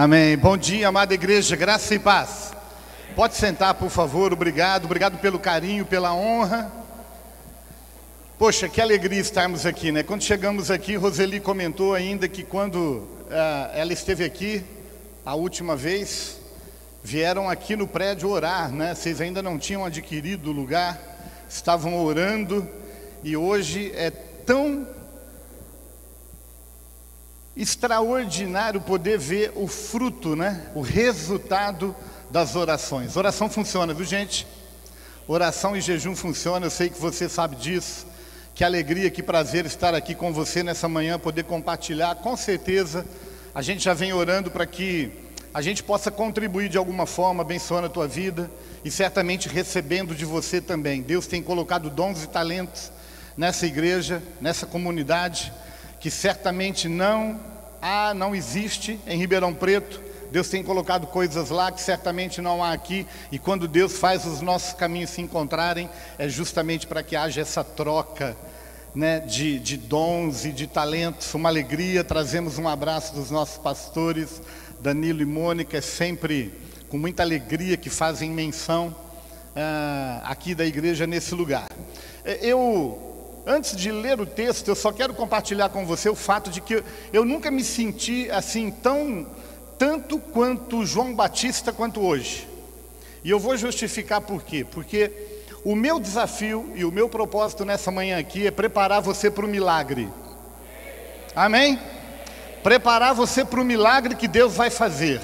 Amém. Bom dia, amada igreja, graça e paz. Pode sentar, por favor, obrigado pelo carinho, pela honra. Poxa, que alegria estarmos aqui, né? Quando chegamos aqui, Roseli comentou ainda que quando ela esteve aqui, a última vez, vieram aqui no prédio orar, né? Vocês ainda não tinham adquirido o lugar, estavam orando, e hoje é tão extraordinário poder ver o fruto, né? O resultado das orações. Oração funciona, viu, gente? Oração e jejum funciona, eu sei que você sabe disso. Que alegria, que prazer estar aqui com você nessa manhã, poder compartilhar. Com certeza, a gente já vem orando para que a gente possa contribuir de alguma forma, abençoando a tua vida e certamente recebendo de você também. Deus tem colocado dons e talentos nessa igreja, nessa comunidade, que certamente não existe em Ribeirão Preto. Deus tem colocado coisas lá que certamente não há aqui, e quando Deus faz os nossos caminhos se encontrarem, é justamente para que haja essa troca, né, de dons e de talentos. Uma alegria, trazemos um abraço dos nossos pastores, Danilo e Mônica, é sempre com muita alegria que fazem menção aqui da igreja nesse lugar. Antes de ler o texto, eu só quero compartilhar com você o fato de que eu nunca me senti assim tanto quanto João Batista quanto hoje. E eu vou justificar por quê. Porque o meu desafio e o meu propósito nessa manhã aqui é preparar você para o milagre. Amém? Preparar você para o milagre que Deus vai fazer.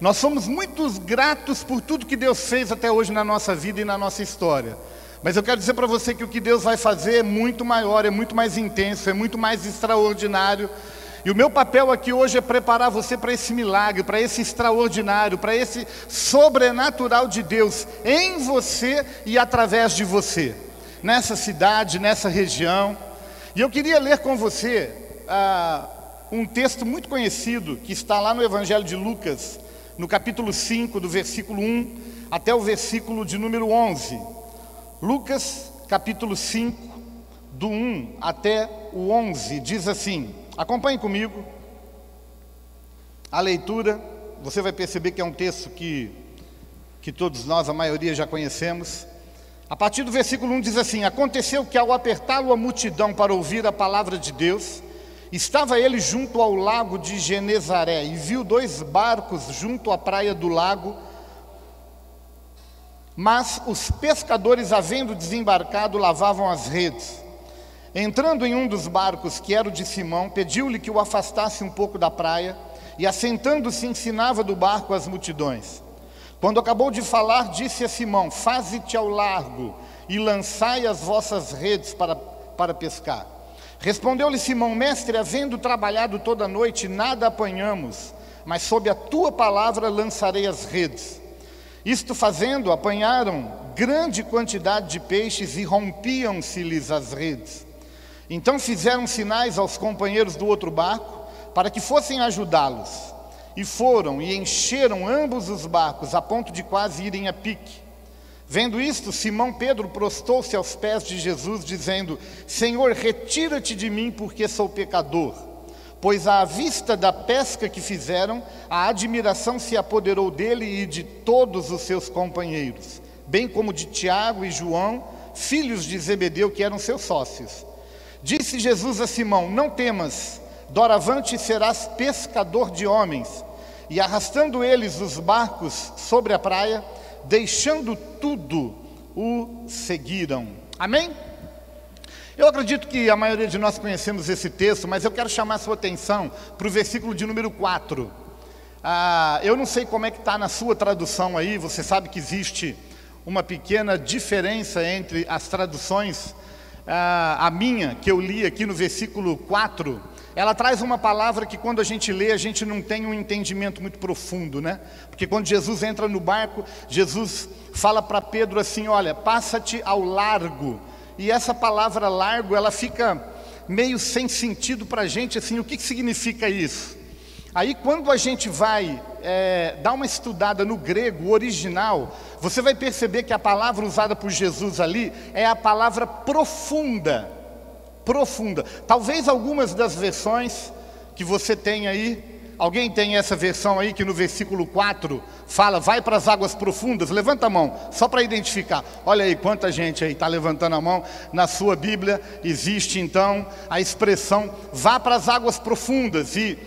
Nós somos muito gratos por tudo que Deus fez até hoje na nossa vida e na nossa história. Mas eu quero dizer para você que o que Deus vai fazer é muito maior, é muito mais intenso, é muito mais extraordinário. E o meu papel aqui hoje é preparar você para esse milagre, para esse extraordinário, para esse sobrenatural de Deus em você e através de você, nessa cidade, nessa região. E eu queria ler com você um texto muito conhecido, que está lá no Evangelho de Lucas, no capítulo 5, do versículo 1 até o versículo de número 11. Lucas, capítulo 5, do 1 até o 11, diz assim, acompanhe comigo a leitura. Você vai perceber que é um texto que todos nós, a maioria, já conhecemos. A partir do versículo 1 diz assim: aconteceu que ao apertá-lo a multidão para ouvir a palavra de Deus, estava ele junto ao lago de Genezaré, e viu 2 barcos junto à praia do lago. Mas os pescadores, havendo desembarcado, lavavam as redes. Entrando em um dos barcos, que era o de Simão, pediu-lhe que o afastasse um pouco da praia, e assentando-se ensinava do barco as multidões. Quando acabou de falar, disse a Simão: faze-te ao largo e lançai as vossas redes para pescar. Respondeu-lhe Simão: mestre, havendo trabalhado toda a noite, nada apanhamos, mas sob a tua palavra lançarei as redes. Isto fazendo, apanharam grande quantidade de peixes e rompiam-se-lhes as redes. Então fizeram sinais aos companheiros do outro barco, para que fossem ajudá-los. E foram e encheram ambos os barcos, a ponto de quase irem a pique. Vendo isto, Simão Pedro prostou-se aos pés de Jesus, dizendo: Senhor, retira-te de mim, porque sou pecador. Pois à vista da pesca que fizeram, a admiração se apoderou dele e de todos os seus companheiros, bem como de Tiago e João, filhos de Zebedeu, que eram seus sócios. Disse Jesus a Simão: não temas, doravante serás pescador de homens. E arrastando eles os barcos sobre a praia, deixando tudo, o seguiram. Amém? Eu acredito que a maioria de nós conhecemos esse texto, mas eu quero chamar a sua atenção para o versículo de número 4. Eu não sei como é que está na sua tradução aí, você sabe que existe uma pequena diferença entre as traduções. A minha, que eu li aqui no versículo 4, ela traz uma palavra que quando a gente lê, a gente não tem um entendimento muito profundo, né? Porque quando Jesus entra no barco, Jesus fala para Pedro assim: olha, passa-te ao largo. E essa palavra largo, ela fica meio sem sentido para a gente, assim, o que significa isso? Aí quando a gente vai dar uma estudada no grego original, você vai perceber que a palavra usada por Jesus ali é a palavra profunda. Talvez algumas das versões que você tem aí alguém tem essa versão aí que no versículo 4 fala, vai para as águas profundas? Levanta a mão, só para identificar. Olha aí, quanta gente aí está levantando a mão. Na sua Bíblia existe então a expressão, vá para as águas profundas. E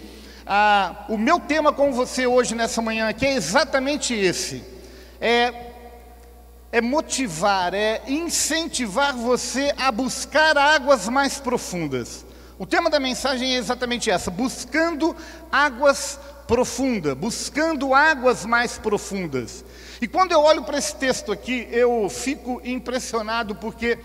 o meu tema com você hoje, nessa manhã aqui, é exatamente esse. É motivar, é incentivar você a buscar águas mais profundas. O tema da mensagem é exatamente essa, buscando águas profundas, buscando águas mais profundas. E quando eu olho para esse texto aqui, eu fico impressionado porque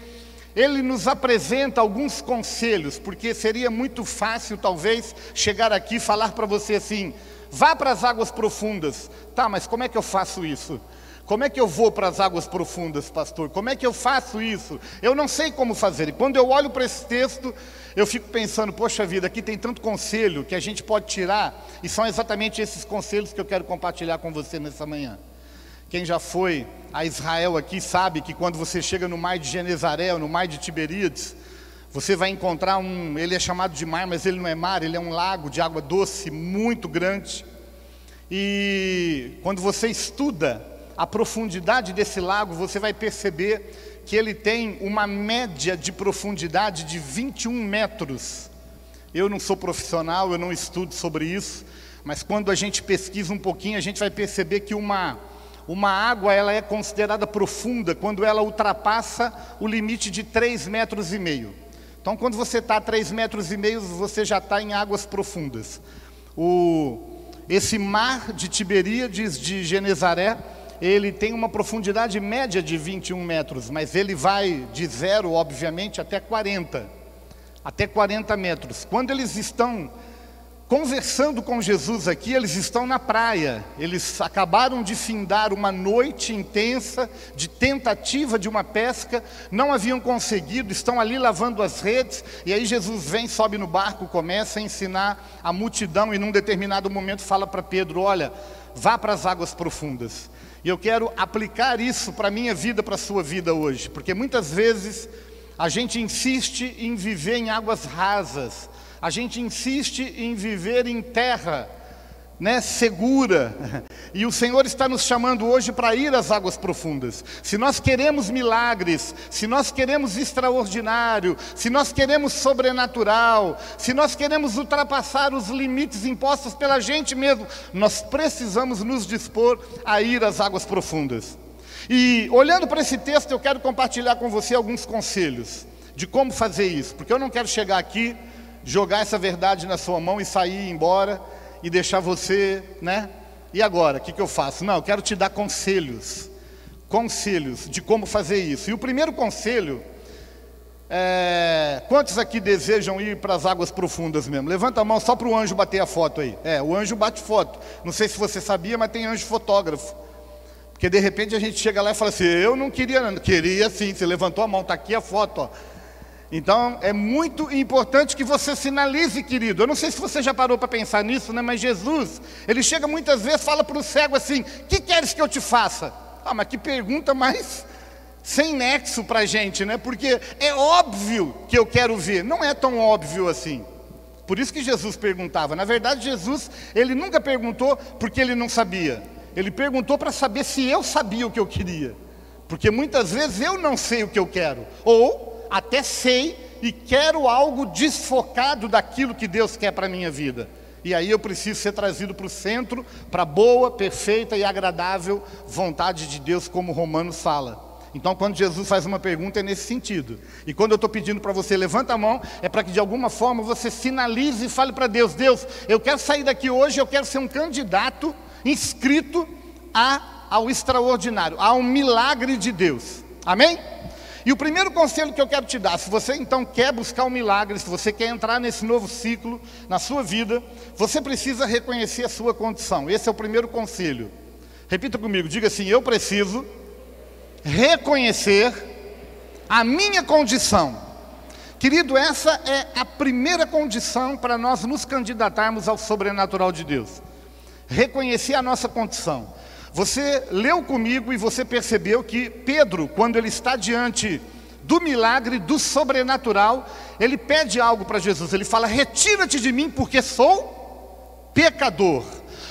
ele nos apresenta alguns conselhos, porque seria muito fácil talvez chegar aqui e falar para você assim, vá para as águas profundas. Tá, mas como é que eu faço isso? Como é que eu vou para as águas profundas, pastor? Como é que eu faço isso? Eu não sei como fazer. E quando eu olho para esse texto, eu fico pensando, poxa vida, aqui tem tanto conselho que a gente pode tirar, e são exatamente esses conselhos que eu quero compartilhar com você nessa manhã. Quem já foi a Israel aqui sabe que quando você chega no mar de Genezaré, no mar de Tiberíades, você vai encontrar ele é chamado de mar, mas ele não é mar, ele é um lago de água doce muito grande. E quando você estuda a profundidade desse lago, você vai perceber que ele tem uma média de profundidade de 21 metros. Eu não sou profissional, eu não estudo sobre isso, mas quando a gente pesquisa um pouquinho, a gente vai perceber que uma água ela é considerada profunda quando ela ultrapassa o limite de 3,5 metros. Então, quando você está a 3,5 metros, você já está em águas profundas. Esse mar de Tiberíades, de Genezaré, ele tem uma profundidade média de 21 metros, mas ele vai de 0, obviamente, até 40 metros. Quando eles estão conversando com Jesus aqui, eles estão na praia, eles acabaram de findar uma noite intensa de tentativa de uma pesca, não haviam conseguido, estão ali lavando as redes, e aí Jesus vem, sobe no barco, começa a ensinar a multidão, e num determinado momento fala para Pedro, olha, vá para as águas profundas. E eu quero aplicar isso para a minha vida, para a sua vida hoje, porque muitas vezes a gente insiste em viver em águas rasas, a gente insiste em viver em terra, segura, e o Senhor está nos chamando hoje para ir às águas profundas. Se nós queremos milagres, se nós queremos extraordinário, se nós queremos sobrenatural, se nós queremos ultrapassar os limites impostos pela gente mesmo, nós precisamos nos dispor a ir às águas profundas. E olhando para esse texto, eu quero compartilhar com você alguns conselhos de como fazer isso, porque eu não quero chegar aqui, jogar essa verdade na sua mão e sair embora e deixar você, e agora, o que eu faço? Não, eu quero te dar conselhos de como fazer isso. E o primeiro conselho, quantos aqui desejam ir para as águas profundas mesmo? Levanta a mão só para o anjo bater a foto aí. O anjo bate foto. Não sei se você sabia, mas tem anjo fotógrafo. Porque de repente a gente chega lá e fala assim, eu não queria, não. Queria sim, você levantou a mão, está aqui a foto, ó. Então, é muito importante que você sinalize, querido. Eu não sei se você já parou para pensar nisso, mas Jesus, ele chega muitas vezes e fala para o cego assim, que queres que eu te faça? Mas que pergunta mais sem nexo para a gente, Porque é óbvio que eu quero ver. Não é tão óbvio assim. Por isso que Jesus perguntava. Na verdade, Jesus, ele nunca perguntou porque ele não sabia. Ele perguntou para saber se eu sabia o que eu queria. Porque muitas vezes eu não sei o que eu quero. Ou até sei e quero algo desfocado daquilo que Deus quer para a minha vida. E aí eu preciso ser trazido para o centro, para a boa, perfeita e agradável vontade de Deus, como Romanos fala. Então, quando Jesus faz uma pergunta, é nesse sentido. E quando eu estou pedindo para você, levanta a mão, é para que de alguma forma você sinalize e fale para Deus, Deus, eu quero sair daqui hoje, eu quero ser um candidato inscrito ao extraordinário, ao milagre de Deus. Amém? E o primeiro conselho que eu quero te dar, se você então quer buscar um milagre, se você quer entrar nesse novo ciclo na sua vida, você precisa reconhecer a sua condição. Esse é o primeiro conselho. Repita comigo, diga assim, eu preciso reconhecer a minha condição. Querido, essa é a primeira condição para nós nos candidatarmos ao sobrenatural de Deus. Reconhecer a nossa condição. Você leu comigo e você percebeu que Pedro, quando ele está diante do milagre, do sobrenatural, ele pede algo para Jesus. Ele fala, retira-te de mim porque sou pecador.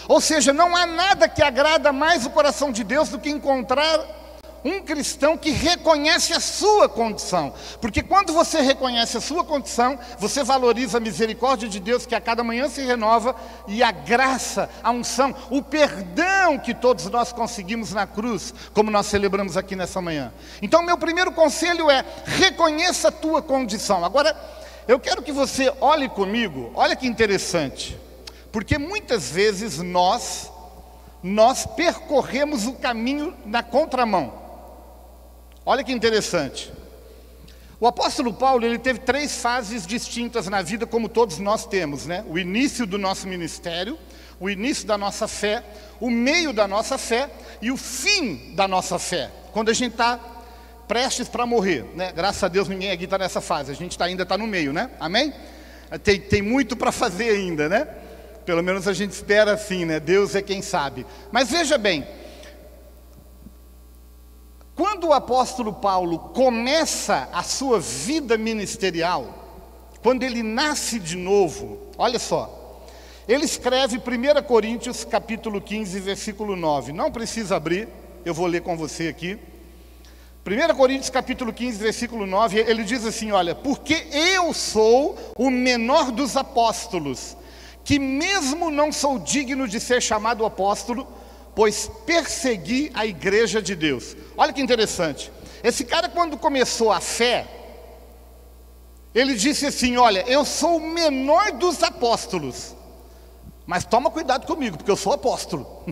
Ou seja, não há nada que agrada mais o coração de Deus do que encontrar um cristão que reconhece a sua condição. Porque quando você reconhece a sua condição, você valoriza a misericórdia de Deus que a cada manhã se renova, e a graça, a unção, o perdão que todos nós conseguimos na cruz, como nós celebramos aqui nessa manhã. Então meu primeiro conselho é: reconheça a tua condição. Agora, eu quero que você olhe comigo, olha que interessante, porque muitas vezes nós percorremos o caminho na contramão. Olha que interessante. O apóstolo Paulo, ele teve 3 fases distintas na vida, como todos nós temos, né? O início do nosso ministério, o início da nossa fé, o meio da nossa fé e o fim da nossa fé, quando a gente está prestes para morrer, né? Graças a Deus ninguém aqui está nessa fase, a gente ainda está no meio, né? Amém? Tem muito para fazer ainda, né? Pelo menos a gente espera assim, né? Deus é quem sabe. Mas veja bem, quando o apóstolo Paulo começa a sua vida ministerial, quando ele nasce de novo, olha só, ele escreve 1 Coríntios capítulo 15, versículo 9. Não precisa abrir, eu vou ler com você aqui. 1 Coríntios capítulo 15, versículo 9, ele diz assim, olha: porque eu sou o menor dos apóstolos, que mesmo não sou digno de ser chamado apóstolo, pois persegui a igreja de Deus. Olha que interessante. Esse cara, quando começou a fé, ele disse assim, olha, eu sou o menor dos apóstolos, mas toma cuidado comigo, porque eu sou apóstolo.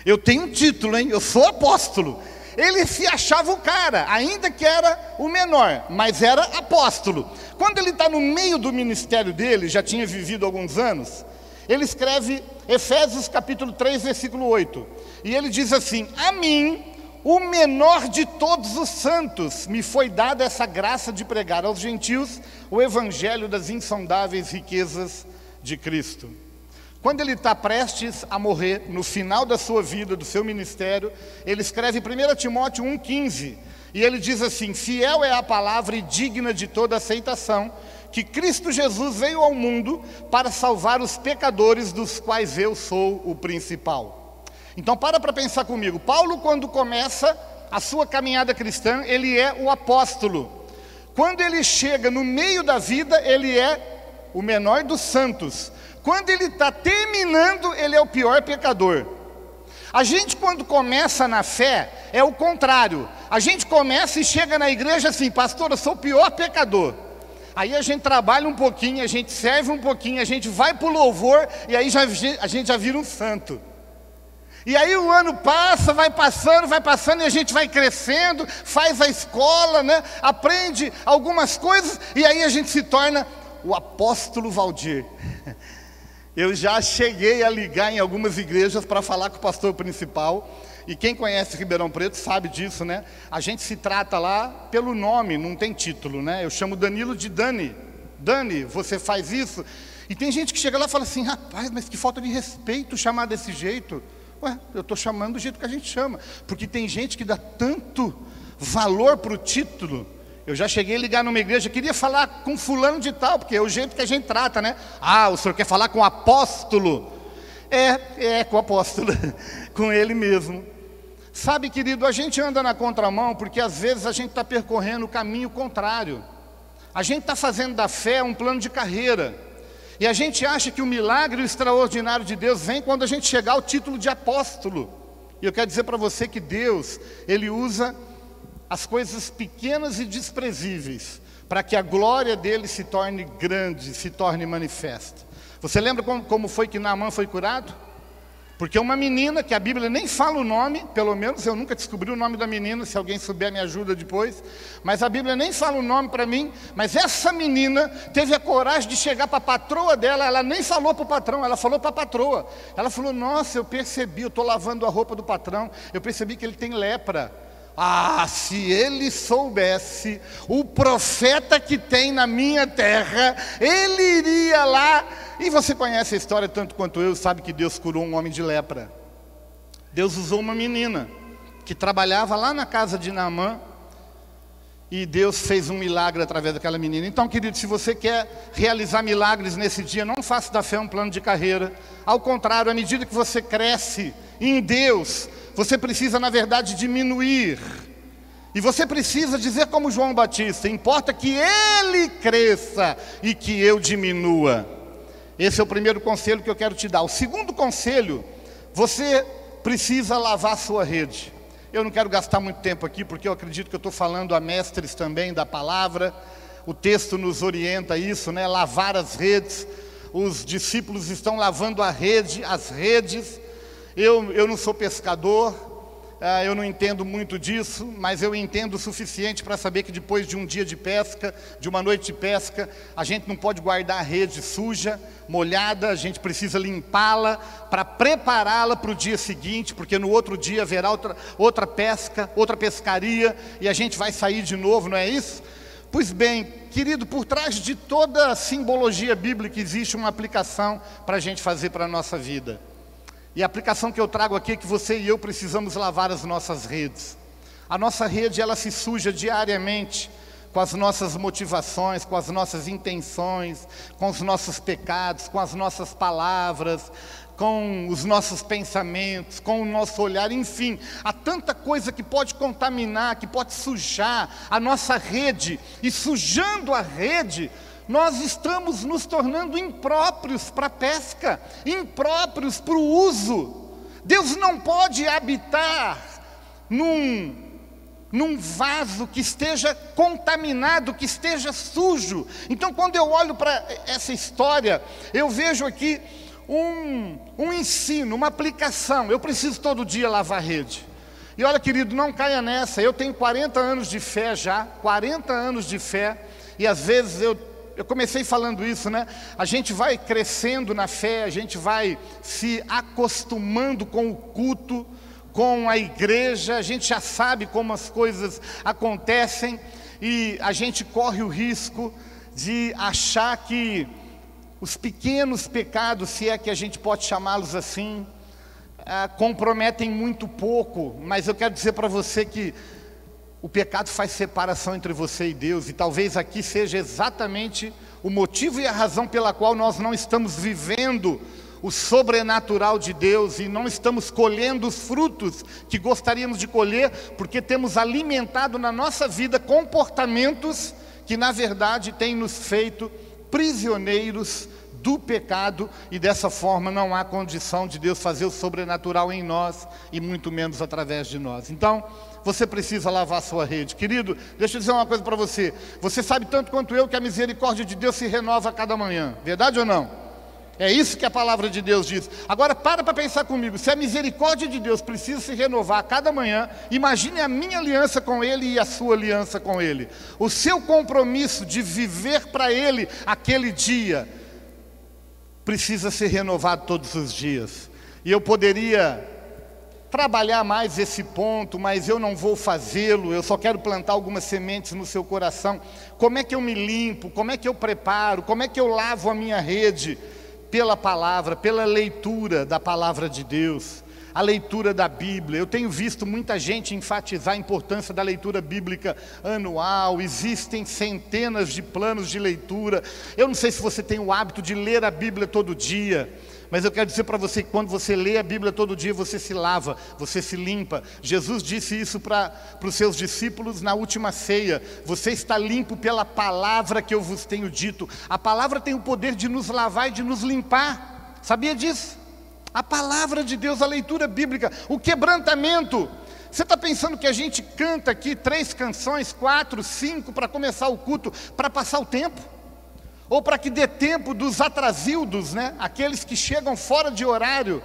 Eu tenho um título, hein? Eu sou apóstolo. Ele se achava o cara, ainda que era o menor, mas era apóstolo. Quando ele está no meio do ministério dele, já tinha vivido alguns anos, ele escreve Efésios capítulo 3, versículo 8. E ele diz assim: a mim, o menor de todos os santos, me foi dada essa graça de pregar aos gentios o evangelho das insondáveis riquezas de Cristo. Quando ele está prestes a morrer, no final da sua vida, do seu ministério, ele escreve 1 Timóteo 1,15, e ele diz assim: fiel é a palavra e digna de toda aceitação, que Cristo Jesus veio ao mundo para salvar os pecadores, dos quais eu sou o principal. Então para pensar comigo. Paulo, quando começa a sua caminhada cristã, ele é o apóstolo. Quando ele chega no meio da vida, ele é o menor dos santos. Quando ele está terminando, ele é o pior pecador. A gente, quando começa na fé, é o contrário. A gente começa e chega na igreja assim: pastor, eu sou o pior pecador. Aí a gente trabalha um pouquinho, a gente serve um pouquinho, a gente vai para o louvor, e aí a gente já vira um santo. E aí o ano passa, vai passando, e a gente vai crescendo, faz a escola, né? Aprende algumas coisas, e aí a gente se torna o apóstolo Valdir. Eu já cheguei a ligar em algumas igrejas para falar com o pastor principal, e quem conhece Ribeirão Preto sabe disso, né? A gente se trata lá pelo nome, não tem título, né? Eu chamo Danilo de Dani. Dani, você faz isso? E tem gente que chega lá e fala assim: rapaz, mas que falta de respeito chamar desse jeito. Ué, eu estou chamando do jeito que a gente chama, porque tem gente que dá tanto valor para o título. Eu já cheguei a ligar numa igreja, queria falar com fulano de tal, porque é o jeito que a gente trata, né? Ah, o senhor quer falar com o apóstolo? Com o apóstolo, com ele mesmo. Sabe, querido, a gente anda na contramão, porque às vezes a gente está percorrendo o caminho contrário. A gente está fazendo da fé um plano de carreira, e a gente acha que o milagre e o extraordinário de Deus vem quando a gente chegar ao título de apóstolo. E eu quero dizer para você que Deus, Ele usa as coisas pequenas e desprezíveis para que a glória dele se torne grande, se torne manifesta. Você lembra como foi que Naamã foi curado? Porque uma menina, que a Bíblia nem fala o nome, pelo menos eu nunca descobri o nome da menina, se alguém souber me ajuda depois, mas a Bíblia nem fala o nome para mim, mas essa menina teve a coragem de chegar para a patroa dela, ela nem falou para o patrão, ela falou para a patroa. Ela falou: nossa, eu percebi, eu estou lavando a roupa do patrão, eu percebi que ele tem lepra. Ah, se ele soubesse o profeta que tem na minha terra, ele iria lá. E você conhece a história tanto quanto eu, sabe que Deus curou um homem de lepra. Deus usou uma menina que trabalhava lá na casa de Naamã, E Deus fez um milagre através daquela menina. Então, querido, se você quer realizar milagres nesse dia, não faça da fé um plano de carreira. Ao contrário, à medida que você cresce em Deus, você precisa, na verdade, diminuir. E você precisa dizer como João Batista: importa que ele cresça e que eu diminua. Esse é o primeiro conselho que eu quero te dar. O segundo conselho: você precisa lavar a sua rede. Eu não quero gastar muito tempo aqui, porque eu acredito que eu estou falando a mestres também da palavra. O texto nos orienta a isso, né? Lavar as redes. Os discípulos estão lavando as redes. Eu não sou pescador, eu não entendo muito disso, mas eu entendo o suficiente para saber que depois de um dia de pesca, de uma noite de pesca, a gente não pode guardar a rede suja, molhada, a gente precisa limpá-la para prepará-la para o dia seguinte, porque no outro dia haverá outra pesca, outra pescaria, e a gente vai sair de novo, não é isso? Pois bem, querido, por trás de toda a simbologia bíblica existe uma aplicação para a gente fazer para a nossa vida. E a aplicação que eu trago aqui é que você e eu precisamos lavar as nossas redes. A nossa rede, ela se suja diariamente com as nossas motivações, com as nossas intenções, com os nossos pecados, com as nossas palavras, com os nossos pensamentos, com o nosso olhar, enfim. Há tanta coisa que pode contaminar, que pode sujar a nossa rede. E sujando a rede, nós estamos nos tornando impróprios para a pesca, impróprios para o uso. Deus não pode habitar num vaso que esteja contaminado, que esteja sujo. Então, quando eu olho para essa história, eu vejo aqui um ensino, uma aplicação. Eu preciso todo dia lavar a rede. E olha, querido, não caia nessa. Eu tenho 40 anos de fé já, 40 anos de fé, e às vezes eu comecei falando isso, né? A gente vai crescendo na fé, a gente vai se acostumando com o culto, com a igreja, a gente já sabe como as coisas acontecem, e a gente corre o risco de achar que os pequenos pecados, se é que a gente pode chamá-los assim, comprometem muito pouco. Mas eu quero dizer para você que o pecado faz separação entre você e Deus, e talvez aqui seja exatamente o motivo e a razão pela qual nós não estamos vivendo o sobrenatural de Deus e não estamos colhendo os frutos que gostaríamos de colher, porque temos alimentado na nossa vida comportamentos que na verdade têm nos feito prisioneiros do pecado, e dessa forma não há condição de Deus fazer o sobrenatural em nós, e muito menos através de nós. Então, você precisa lavar a sua rede. Querido, deixa eu dizer uma coisa para você. Você sabe tanto quanto eu que a misericórdia de Deus se renova a cada manhã. Verdade ou não? É isso que a palavra de Deus diz. Agora para pensar comigo. Se a misericórdia de Deus precisa se renovar a cada manhã, imagine a minha aliança com Ele e a sua aliança com Ele. O seu compromisso de viver para Ele aquele dia precisa ser renovado todos os dias. E eu poderia trabalhar mais esse ponto, mas eu não vou fazê-lo. Eu só quero plantar algumas sementes no seu coração. Como é que eu me limpo? Como é que eu preparo? Como é que eu lavo a minha rede? Pela palavra, pela leitura da palavra de Deus, a leitura da Bíblia. Eu tenho visto muita gente enfatizar a importância da leitura bíblica anual. Existem centenas de planos de leitura. Eu não sei se você tem o hábito de ler a Bíblia todo dia, mas eu quero dizer para você que quando você lê a Bíblia todo dia, você se lava, você se limpa. Jesus disse isso para os seus discípulos na última ceia: você está limpo pela palavra que eu vos tenho dito. A palavra tem o poder de nos lavar e de nos limpar. Sabia disso? A palavra de Deus, a leitura bíblica, o quebrantamento. Você está pensando que a gente canta aqui 3 canções, 4, 5 para começar o culto, para passar o tempo? Ou para que dê tempo dos atrasildos, né? Aqueles que chegam fora de horário.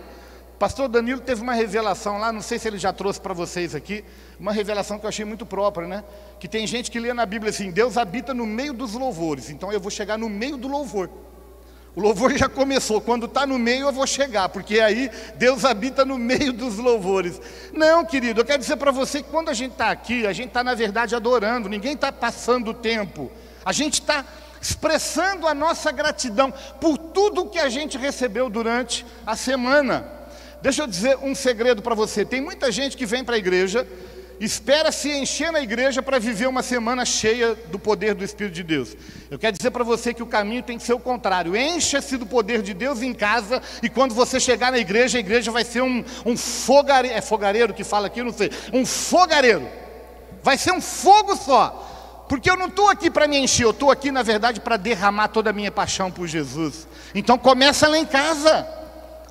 Pastor Danilo teve uma revelação lá, não sei se ele já trouxe para vocês aqui, uma revelação que eu achei muito própria, né? Que tem gente que lê na Bíblia assim: Deus habita no meio dos louvores, então eu vou chegar no meio do louvor. O louvor já começou, quando está no meio eu vou chegar, porque aí Deus habita no meio dos louvores. Não, querido, eu quero dizer para você que quando a gente está aqui, a gente está na verdade adorando, ninguém está passando o tempo. A gente está expressando a nossa gratidão por tudo que a gente recebeu durante a semana. Deixa eu dizer um segredo para você. Tem muita gente que vem para a igreja espera se encher na igreja para viver uma semana cheia do poder do Espírito de Deus. Eu quero dizer para você que o caminho tem que ser o contrário. Encha-se do poder de Deus em casa, e quando você chegar na igreja, a igreja vai ser um fogareiro. É fogareiro que fala aqui? Não sei. Um fogareiro. Vai ser um fogo só. Porque eu não estou aqui para me encher, eu estou aqui, na verdade, para derramar toda a minha paixão por Jesus. Então começa lá em casa.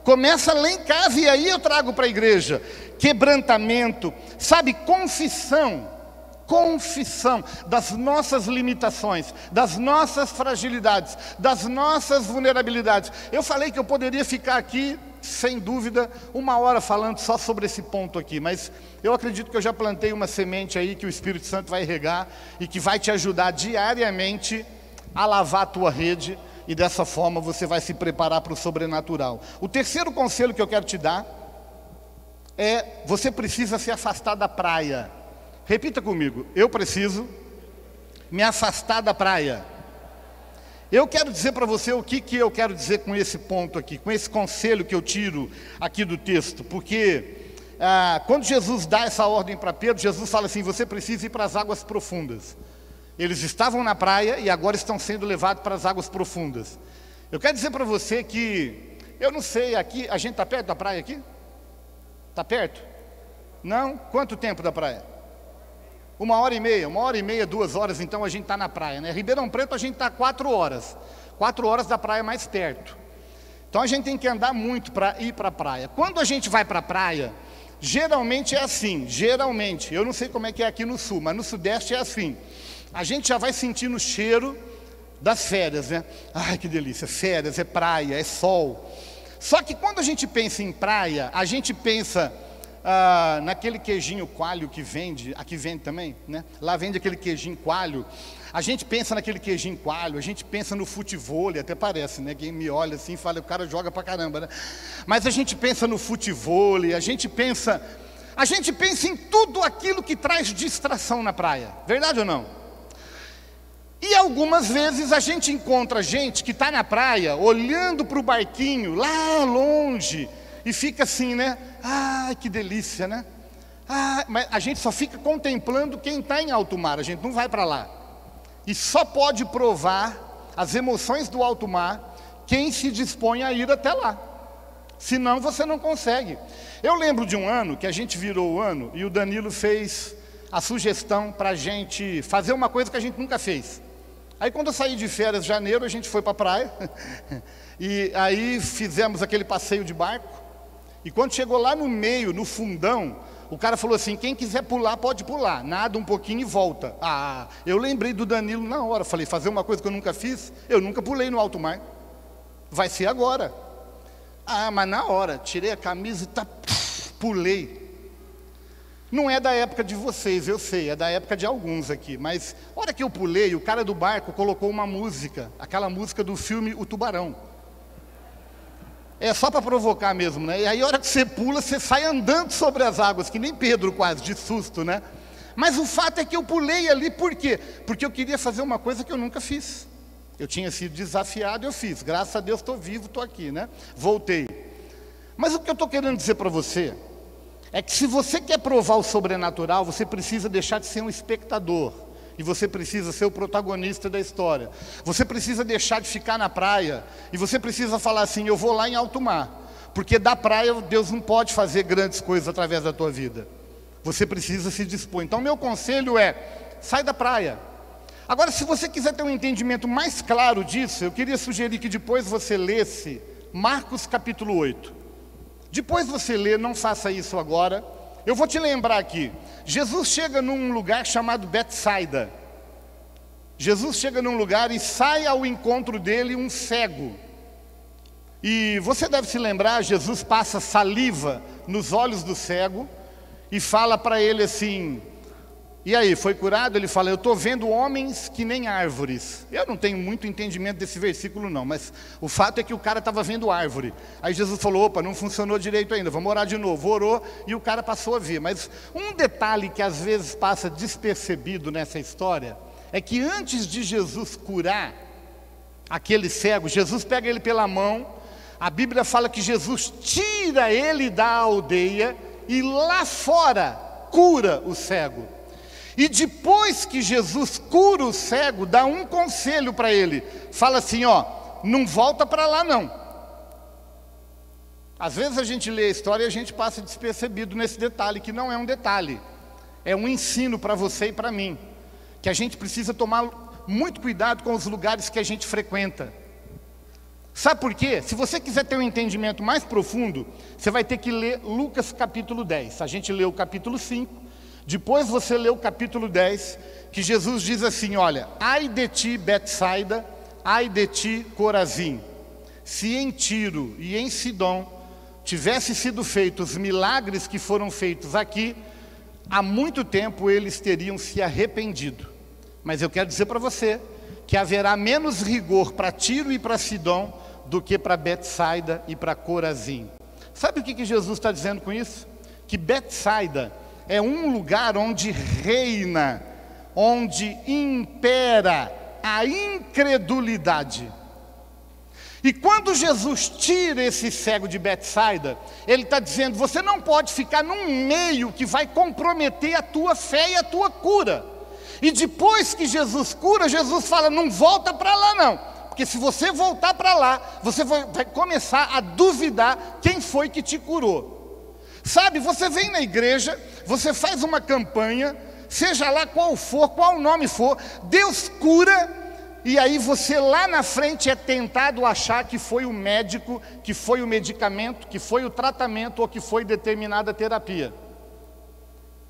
Começa lá em casa, e aí eu trago para a igreja quebrantamento, sabe, confissão das nossas limitações, das nossas fragilidades, das nossas vulnerabilidades. Eu falei que eu poderia ficar aqui, sem dúvida, 1 hora falando só sobre esse ponto aqui, mas eu acredito que eu já plantei uma semente aí que o Espírito Santo vai regar e que vai te ajudar diariamente a lavar a tua rede, e dessa forma você vai se preparar para o sobrenatural. O terceiro conselho que eu quero te dar é: você precisa se afastar da praia. Repita comigo: eu preciso me afastar da praia. Eu quero dizer para você o que eu quero dizer com esse ponto aqui, com esse conselho que eu tiro aqui do texto, porque quando Jesus dá essa ordem para Pedro, Jesus fala assim: você precisa ir para as águas profundas. Eles estavam na praia e agora estão sendo levados para as águas profundas. Eu quero dizer para você que, eu não sei, aqui, a gente está perto da praia aqui? Está perto? Não? Quanto tempo da praia? 1h30, 2 horas, então a gente está na praia, né? Ribeirão Preto a gente está 4 horas. 4 horas da praia mais perto. Então a gente tem que andar muito para ir para a praia. Quando a gente vai para a praia, geralmente é assim, eu não sei como é que é aqui no sul, mas no sudeste é assim. A gente já vai sentindo o cheiro das férias, né? Ai, que delícia, férias, é praia, é sol. Só que quando a gente pensa em praia, a gente pensa naquele queijinho coalho que vende, aqui vende também, né? Lá vende aquele queijinho coalho. A gente pensa naquele queijinho coalho, a gente pensa no futevôlei, até parece, né? Quem me olha assim fala, o cara joga pra caramba, né? Mas a gente pensa no futevôlei, a gente pensa em tudo aquilo que traz distração na praia. Verdade ou não? E algumas vezes a gente encontra gente que está na praia, olhando para o barquinho, lá longe, e fica assim, né? Ai, que delícia, né? Mas a gente só fica contemplando quem está em alto mar, a gente não vai para lá. E só pode provar as emoções do alto mar quem se dispõe a ir até lá. Senão você não consegue. Eu lembro de um ano, que a gente virou o ano, e o Danilo fez a sugestão para a gente fazer uma coisa que a gente nunca fez. Aí quando eu saí de férias em janeiro, a gente foi para a praia, e aí fizemos aquele passeio de barco, e quando chegou lá no meio, no fundão, o cara falou assim: quem quiser pular, pode pular, nada um pouquinho e volta. Eu lembrei do Danilo na hora, falei, fazer uma coisa que eu nunca fiz, eu nunca pulei no alto mar, vai ser agora. Mas na hora, tirei a camisa e pulei. Não é da época de vocês, eu sei, é da época de alguns aqui. Mas, a hora que eu pulei, o cara do barco colocou uma música, aquela música do filme O Tubarão. É só para provocar mesmo, né? E aí, a hora que você pula, você sai andando sobre as águas, que nem Pedro quase, de susto, né? Mas o fato é que eu pulei ali, por quê? Porque eu queria fazer uma coisa que eu nunca fiz. Eu tinha sido desafiado, eu fiz. Graças a Deus estou vivo, estou aqui, né? Voltei. Mas o que eu estou querendo dizer para você é que se você quer provar o sobrenatural, você precisa deixar de ser um espectador. E você precisa ser o protagonista da história. Você precisa deixar de ficar na praia. E você precisa falar assim: eu vou lá em alto mar. Porque da praia Deus não pode fazer grandes coisas através da tua vida. Você precisa se dispor. Então meu conselho é: sai da praia. Agora, se você quiser ter um entendimento mais claro disso, eu queria sugerir que depois você lesse Marcos capítulo 8. Depois você lê, não faça isso agora. Eu vou te lembrar aqui. Jesus chega num lugar chamado Betsaida. Jesus chega num lugar e sai ao encontro dele um cego. E você deve se lembrar, Jesus passa saliva nos olhos do cego e fala para ele assim: e aí, foi curado? Ele fala: eu estou vendo homens que nem árvores. Eu não tenho muito entendimento desse versículo não, mas o fato é que o cara estava vendo árvore. Aí Jesus falou: opa, não funcionou direito ainda, vamos orar de novo. Orou e o cara passou a ver. Mas um detalhe que às vezes passa despercebido nessa história é que antes de Jesus curar aquele cego, Jesus pega ele pela mão. A Bíblia fala que Jesus tira ele da aldeia e lá fora cura o cego. E depois que Jesus cura o cego, dá um conselho para ele. Fala assim, ó, não volta para lá não. Às vezes a gente lê a história e a gente passa despercebido nesse detalhe, que não é um detalhe. É um ensino para você e para mim. Que a gente precisa tomar muito cuidado com os lugares que a gente frequenta. Sabe por quê? Se você quiser ter um entendimento mais profundo, você vai ter que ler Lucas capítulo 10. A gente leu o capítulo 5, depois você lê o capítulo 10, que Jesus diz assim, olha, ai de ti, Betsaida, ai de ti, Corazim, se em Tiro e em Sidom tivesse sido feitos os milagres que foram feitos aqui, há muito tempo eles teriam se arrependido. Mas eu quero dizer para você que haverá menos rigor para Tiro e para Sidom do que para Betsaida e para Corazim. Sabe o que Jesus está dizendo com isso? Que Betsaida é um lugar onde reina, onde impera a incredulidade. E quando Jesus tira esse cego de Betsaida, ele está dizendo, você não pode ficar num meio que vai comprometer a tua fé e a tua cura. E depois que Jesus cura, Jesus fala, não volta para lá não. Porque se você voltar para lá, você vai começar a duvidar quem foi que te curou. Sabe, você vem na igreja, você faz uma campanha, seja lá qual for, qual nome for, Deus cura, e aí você lá na frente é tentado achar que foi o médico, que foi o medicamento, que foi o tratamento ou que foi determinada terapia.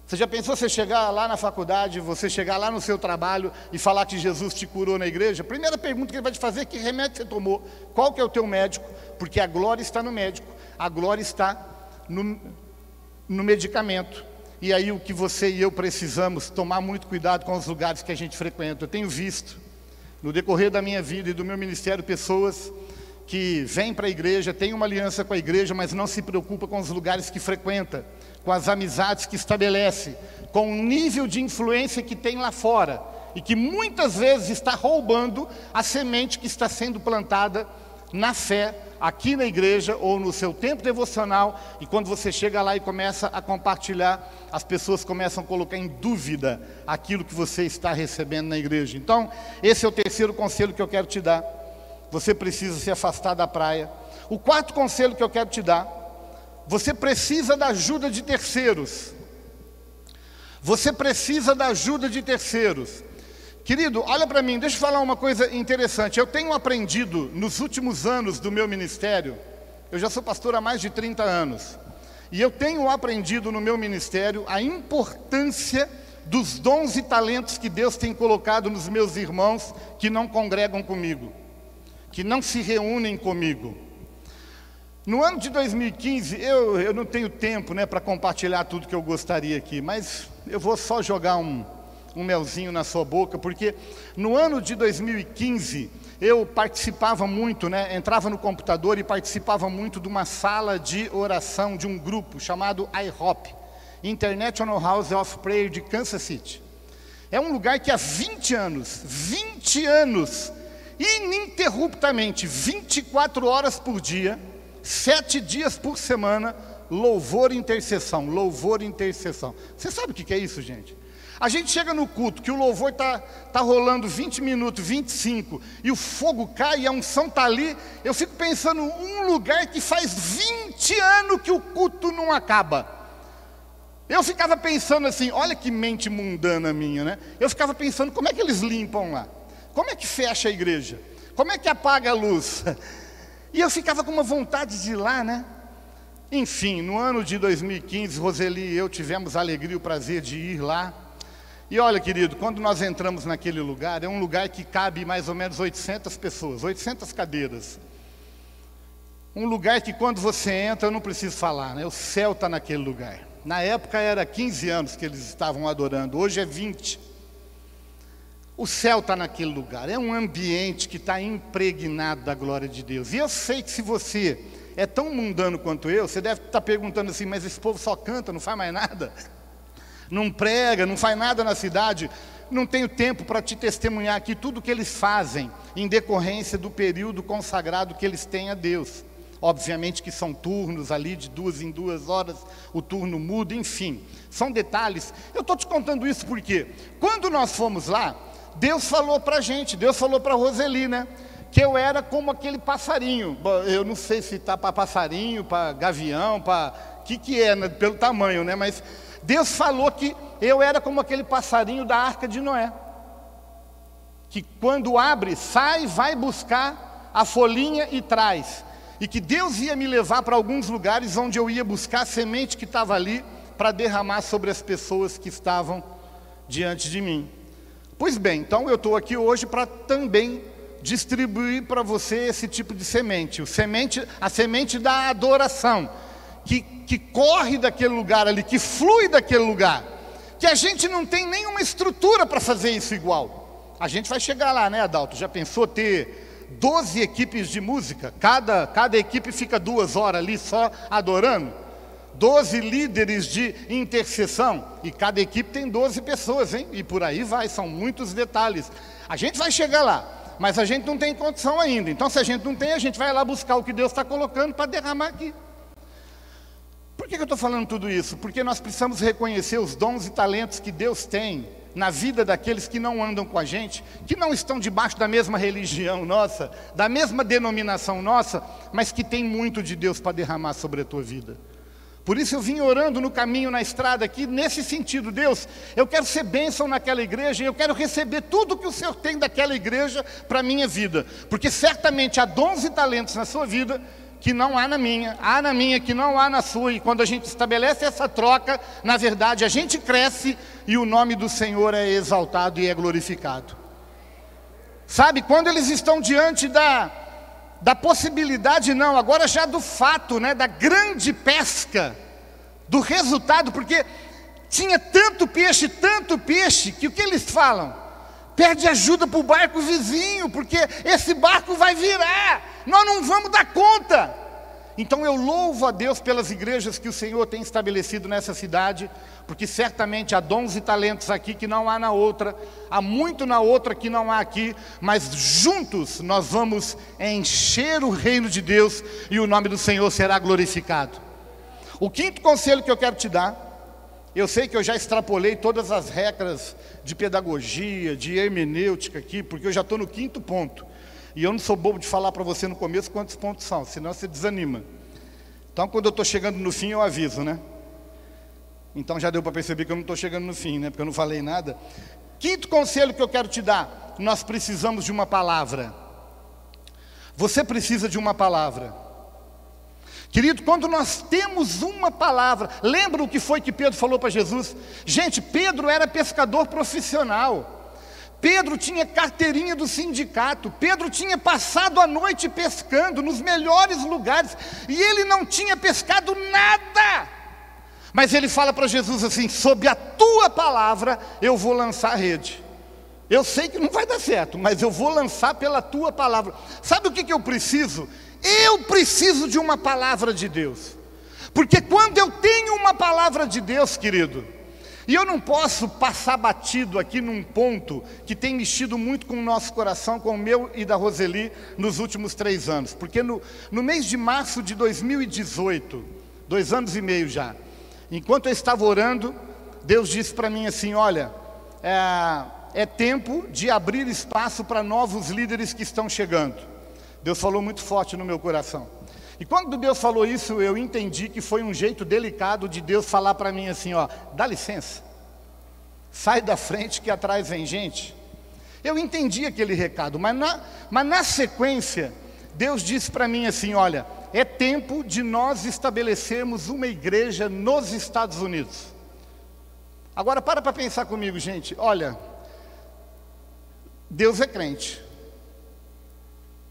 Você já pensou você chegar lá na faculdade, você chegar lá no seu trabalho e falar que Jesus te curou na igreja? A primeira pergunta que ele vai te fazer é que remédio você tomou, qual que é o teu médico? Porque a glória está no médico, a glória está no medicamento. E aí o que você e eu precisamos tomar muito cuidado com os lugares que a gente frequenta. Eu tenho visto, no decorrer da minha vida e do meu ministério, pessoas que vêm para a igreja, têm uma aliança com a igreja, mas não se preocupa com os lugares que frequenta, com as amizades que estabelece, com o nível de influência que tem lá fora, e que muitas vezes está roubando a semente que está sendo plantada na fé, aqui na igreja, ou no seu tempo devocional, e quando você chega lá e começa a compartilhar, as pessoas começam a colocar em dúvida aquilo que você está recebendo na igreja. Então, esse é o terceiro conselho que eu quero te dar. Você precisa se afastar da praia. O quarto conselho que eu quero te dar, você precisa da ajuda de terceiros. Você precisa da ajuda de terceiros. Querido, olha para mim, deixa eu falar uma coisa interessante. Eu tenho aprendido nos últimos anos do meu ministério, eu já sou pastor há mais de 30 anos, e eu tenho aprendido no meu ministério a importância dos dons e talentos que Deus tem colocado nos meus irmãos que não congregam comigo, que não se reúnem comigo. No ano de 2015, eu não tenho tempo, para compartilhar tudo que eu gostaria aqui, mas eu vou só jogar um melzinho na sua boca, porque no ano de 2015, eu participava muito, entrava no computador e participava muito de uma sala de oração, de um grupo chamado IHOP, International House of Prayer de Kansas City. É um lugar que há 20 anos, ininterruptamente, 24 horas por dia, 7 dias por semana, louvor e intercessão, louvor e intercessão. Você sabe o que é isso, gente? A gente chega no culto, que o louvor tá rolando 20 minutos, 25, e o fogo cai e a unção está ali, eu fico pensando, um lugar que faz 20 anos que o culto não acaba. Eu ficava pensando assim, olha que mente mundana minha, Eu ficava pensando, como é que eles limpam lá? Como é que fecha a igreja? Como é que apaga a luz? E eu ficava com uma vontade de ir lá, Enfim, no ano de 2015, Roseli e eu tivemos a alegria e o prazer de ir lá. E olha, querido, quando nós entramos naquele lugar, é um lugar que cabe mais ou menos 800 pessoas, 800 cadeiras. Um lugar que quando você entra, eu não preciso falar, o céu está naquele lugar. Na época era 15 anos que eles estavam adorando, hoje é 20. O céu está naquele lugar, é um ambiente que está impregnado da glória de Deus. E eu sei que se você é tão mundano quanto eu, você deve estar perguntando assim, mas esse povo só canta, não faz mais nada? Não prega, não faz nada na cidade? Não tenho tempo para te testemunhar aqui tudo que eles fazem em decorrência do período consagrado que eles têm a Deus. Obviamente que são turnos ali de 2 em 2 horas, o turno muda, enfim, são detalhes. Eu estou te contando isso porque, quando nós fomos lá, Deus falou para a gente, Deus falou para a Roseli, né? Que eu era como aquele passarinho. Eu não sei se está para passarinho, para gavião, para... que é, né? Pelo tamanho, né? Mas Deus falou que eu era como aquele passarinho da Arca de Noé. Que quando abre, sai, vai buscar a folhinha e traz. E que Deus ia me levar para alguns lugares onde eu ia buscar a semente que estava ali para derramar sobre as pessoas que estavam diante de mim. Pois bem, então eu estou aqui hoje para também distribuir para você esse tipo de semente. A semente da adoração, que corre daquele lugar ali, que flui daquele lugar. Que a gente não tem nenhuma estrutura para fazer isso igual. A gente vai chegar lá, né, Adalto? Já pensou ter 12 equipes de música? Cada equipe fica 2 horas ali só adorando. 12 líderes de intercessão. E cada equipe tem 12 pessoas, hein? E por aí vai, são muitos detalhes. A gente vai chegar lá, mas a gente não tem condição ainda. Então, se a gente não tem, a gente vai lá buscar o que Deus está colocando para derramar aqui. Por que eu estou falando tudo isso? Porque nós precisamos reconhecer os dons e talentos que Deus tem na vida daqueles que não andam com a gente, que não estão debaixo da mesma religião nossa, da mesma denominação nossa, mas que tem muito de Deus para derramar sobre a tua vida. Por isso eu vim orando no caminho, na estrada aqui, nesse sentido. Deus, eu quero ser bênção naquela igreja, eu quero receber tudo que o Senhor tem daquela igreja para a minha vida, porque certamente há dons e talentos na sua vida que não há na minha que não há na sua, e quando a gente estabelece essa troca, na verdade a gente cresce e o nome do Senhor é exaltado e é glorificado. Sabe, quando eles estão diante da possibilidade, não, agora já do fato, né, da grande pesca, do resultado, porque tinha tanto peixe, que o que eles falam? Pede ajuda para o barco vizinho, porque esse barco vai virar, nós não vamos dar conta. Então eu louvo a Deus pelas igrejas que o Senhor tem estabelecido nessa cidade, porque certamente há dons e talentos aqui que não há na outra, há muito na outra que não há aqui, mas juntos nós vamos encher o reino de Deus e o nome do Senhor será glorificado. O quinto conselho que eu quero te dar, eu sei que eu já extrapolei todas as regras de pedagogia, de hermenêutica aqui, porque eu já estou no 5º ponto. E eu não sou bobo de falar para você no começo quantos pontos são, senão você desanima. Então, quando eu estou chegando no fim, eu aviso, né? Então, já deu para perceber que eu não estou chegando no fim, né? Porque eu não falei nada. 5º conselho que eu quero te dar, nós precisamos de uma palavra. Você precisa de uma palavra. Querido, quando nós temos uma palavra, lembra o que foi que Pedro falou para Jesus? Gente, Pedro era pescador profissional. Pedro tinha carteirinha do sindicato. Pedro tinha passado a noite pescando nos melhores lugares. E ele não tinha pescado nada. Mas ele fala para Jesus assim: sob a tua palavra eu vou lançar a rede. Eu sei que não vai dar certo, mas eu vou lançar pela tua palavra. Sabe o que eu preciso? Eu preciso de uma palavra de Deus. Porque quando eu tenho uma palavra de Deus, querido, e eu não posso passar batido aqui num ponto que tem mexido muito com o nosso coração, com o meu e da Roseli, nos últimos 3 anos. Porque no mês de março de 2018, 2 anos e meio já, enquanto eu estava orando, Deus disse para mim assim: olha, é tempo de abrir espaço para novos líderes que estão chegando. Deus falou muito forte no meu coração. E quando Deus falou isso, eu entendi que foi um jeito delicado de Deus falar para mim assim: ó, dá licença, sai da frente que atrás vem gente. Eu entendi aquele recado, mas na sequência, Deus disse para mim assim: olha, é tempo de nós estabelecermos uma igreja nos Estados Unidos. Agora para pensar comigo, gente. Olha, Deus é crente.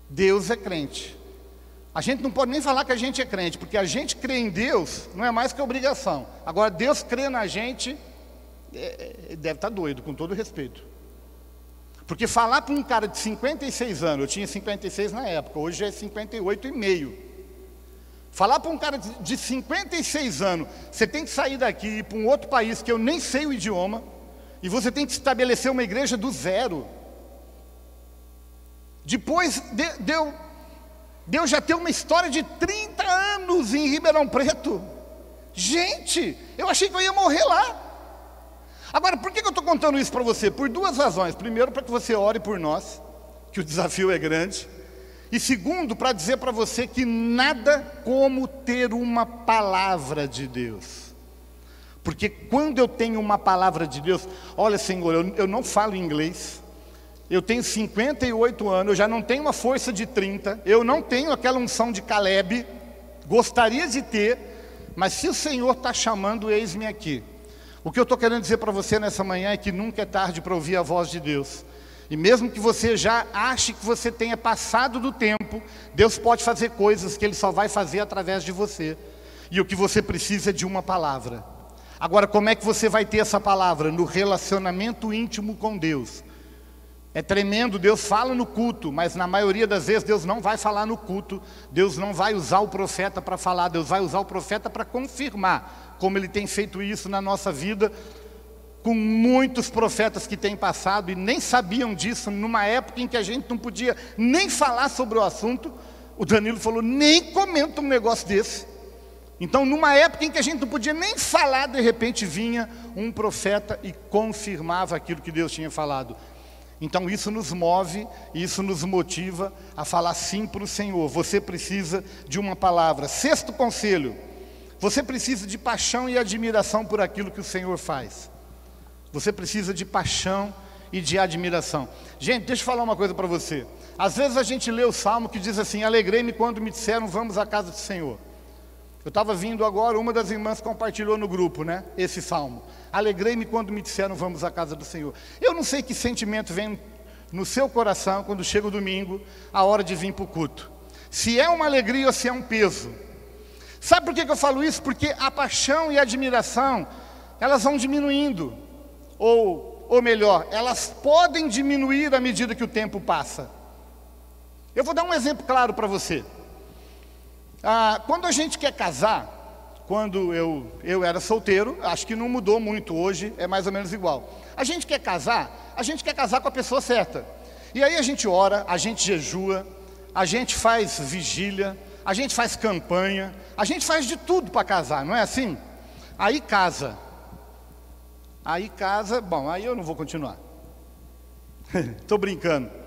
Deus é crente. A gente não pode nem falar que a gente é crente, porque a gente crê em Deus não é mais que obrigação. Agora, Deus crê na gente, deve estar doido, com todo respeito. Porque falar para um cara de 56 anos, eu tinha 56 na época, hoje já é 58,5. Falar para um cara de 56 anos, você tem que sair daqui e ir para um outro país que eu nem sei o idioma, e você tem que estabelecer uma igreja do zero. Depois Deus já tem uma história de 30 anos em Ribeirão Preto. Gente, eu achei que eu ia morrer lá. Agora, por que eu estou contando isso para você? Por duas razões. Primeiro, para que você ore por nós, que o desafio é grande. E segundo, para dizer para você que nada como ter uma palavra de Deus. Porque quando eu tenho uma palavra de Deus, olha, Senhor, eu não falo inglês. Eu tenho 58 anos, eu já não tenho uma força de 30, eu não tenho aquela unção de Caleb, gostaria de ter, mas se o Senhor está chamando, eis-me aqui. O que eu estou querendo dizer para você nessa manhã é que nunca é tarde para ouvir a voz de Deus. E mesmo que você já ache que você tenha passado do tempo, Deus pode fazer coisas que Ele só vai fazer através de você. E o que você precisa é de uma palavra. Agora, como é que você vai ter essa palavra? No relacionamento íntimo com Deus. É tremendo, Deus fala no culto, mas na maioria das vezes Deus não vai falar no culto. Deus não vai usar o profeta para falar, Deus vai usar o profeta para confirmar, como Ele tem feito isso na nossa vida, com muitos profetas que têm passado e nem sabiam disso, numa época em que a gente não podia nem falar sobre o assunto. O Danilo falou, nem comenta um negócio desse. Então, numa época em que a gente não podia nem falar, de repente vinha um profeta e confirmava aquilo que Deus tinha falado. Então isso nos move, isso nos motiva a falar sim para o Senhor. Você precisa de uma palavra. Sexto conselho, você precisa de paixão e admiração por aquilo que o Senhor faz. Você precisa de paixão e de admiração. Gente, deixa eu falar uma coisa para você. Às vezes a gente lê o Salmo que diz assim, alegrei-me quando me disseram, vamos à casa do Senhor. Eu estava vindo agora, uma das irmãs compartilhou no grupo, né, esse Salmo. Alegrei-me quando me disseram, vamos à casa do Senhor. Eu não sei que sentimento vem no seu coração quando chega o domingo, a hora de vir para o culto. Se é uma alegria ou se é um peso. Sabe por que eu falo isso? Porque a paixão e a admiração, elas vão diminuindo. Ou melhor, elas podem diminuir à medida que o tempo passa. Eu vou dar um exemplo claro para você. Quando a gente quer casar, quando eu era solteiro, acho que não mudou muito hoje, é mais ou menos igual. A gente quer casar com a pessoa certa. E aí a gente ora, a gente jejua, a gente faz vigília, a gente faz campanha, a gente faz de tudo para casar, não é assim? Aí casa, bom, aí eu não vou continuar. Estou brincando.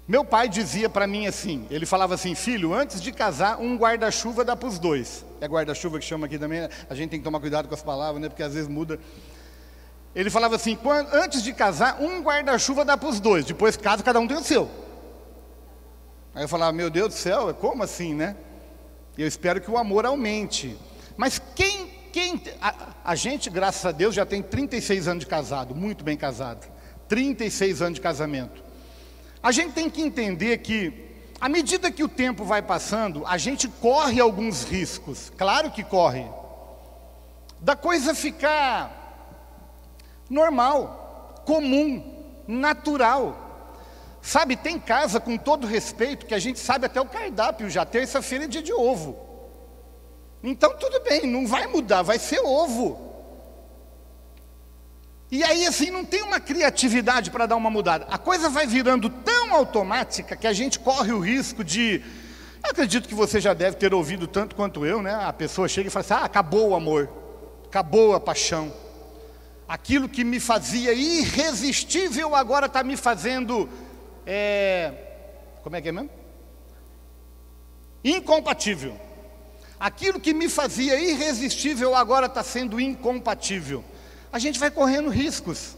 Meu pai dizia para mim assim, ele falava assim, filho, antes de casar, um guarda-chuva dá para os dois. É guarda-chuva que chama aqui também, a gente tem que tomar cuidado com as palavras, né, porque às vezes muda. Ele falava assim, antes de casar, um guarda-chuva dá para os dois, depois casa, cada um tem o seu. Aí eu falava, meu Deus do céu, como assim, né? Eu espero que o amor aumente. Mas a gente, graças a Deus, já tem 36 anos de casado, muito bem casado. 36 anos de casamento. A gente tem que entender que, à medida que o tempo vai passando, a gente corre alguns riscos, claro que corre, da coisa ficar normal, comum, natural. Sabe, tem casa, com todo respeito, que a gente sabe até o cardápio já, terça-feira é dia de ovo. Então tudo bem, não vai mudar, vai ser ovo. E aí assim, não tem uma criatividade para dar uma mudada. A coisa vai virando tão automática que a gente corre o risco de... Eu acredito que você já deve ter ouvido tanto quanto eu, né? A pessoa chega e fala assim, acabou o amor, acabou a paixão. Aquilo que me fazia irresistível agora está me fazendo... Como é que é mesmo? Incompatível. Aquilo que me fazia irresistível agora está sendo incompatível. A gente vai correndo riscos.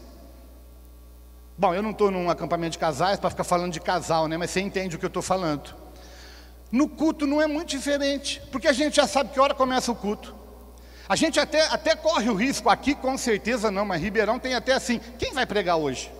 Bom, eu não estou num acampamento de casais para ficar falando de casal, né? Mas você entende o que eu estou falando. No culto não é muito diferente, porque a gente já sabe que hora começa o culto. A gente até corre o risco, aqui com certeza não, mas Ribeirão tem até assim, quem vai pregar hoje?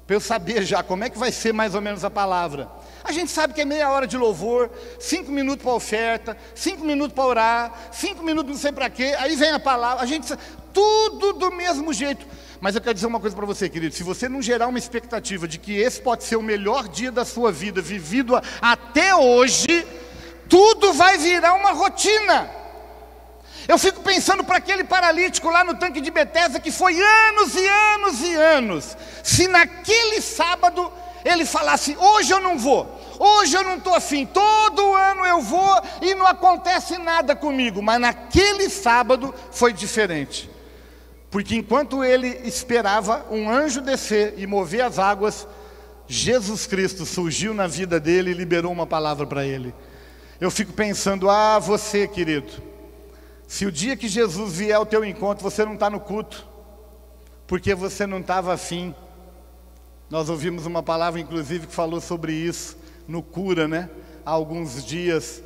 Para eu saber já como é que vai ser mais ou menos a palavra. A gente sabe que é meia hora de louvor, 5 minutos para oferta, 5 minutos para orar, 5 minutos não sei para quê, aí vem a palavra, a gente sabe, tudo do mesmo jeito. Mas eu quero dizer uma coisa para você, querido, se você não gerar uma expectativa de que esse pode ser o melhor dia da sua vida, vivido até hoje, tudo vai virar uma rotina. Eu fico pensando para aquele paralítico lá no tanque de Betesda, que foi anos e anos e anos. Se naquele sábado ele falasse, hoje eu não vou, Hoje eu não estou afim, todo ano eu vou e não acontece nada comigo. Mas naquele sábado foi diferente. Porque enquanto ele esperava um anjo descer e mover as águas, Jesus Cristo surgiu na vida dele e liberou uma palavra para ele. Eu fico pensando, você, querido, se o dia que Jesus vier ao teu encontro, você não está no culto, porque você não estava afim. Nós ouvimos uma palavra, inclusive, que falou sobre isso, no cura, né? Há alguns dias,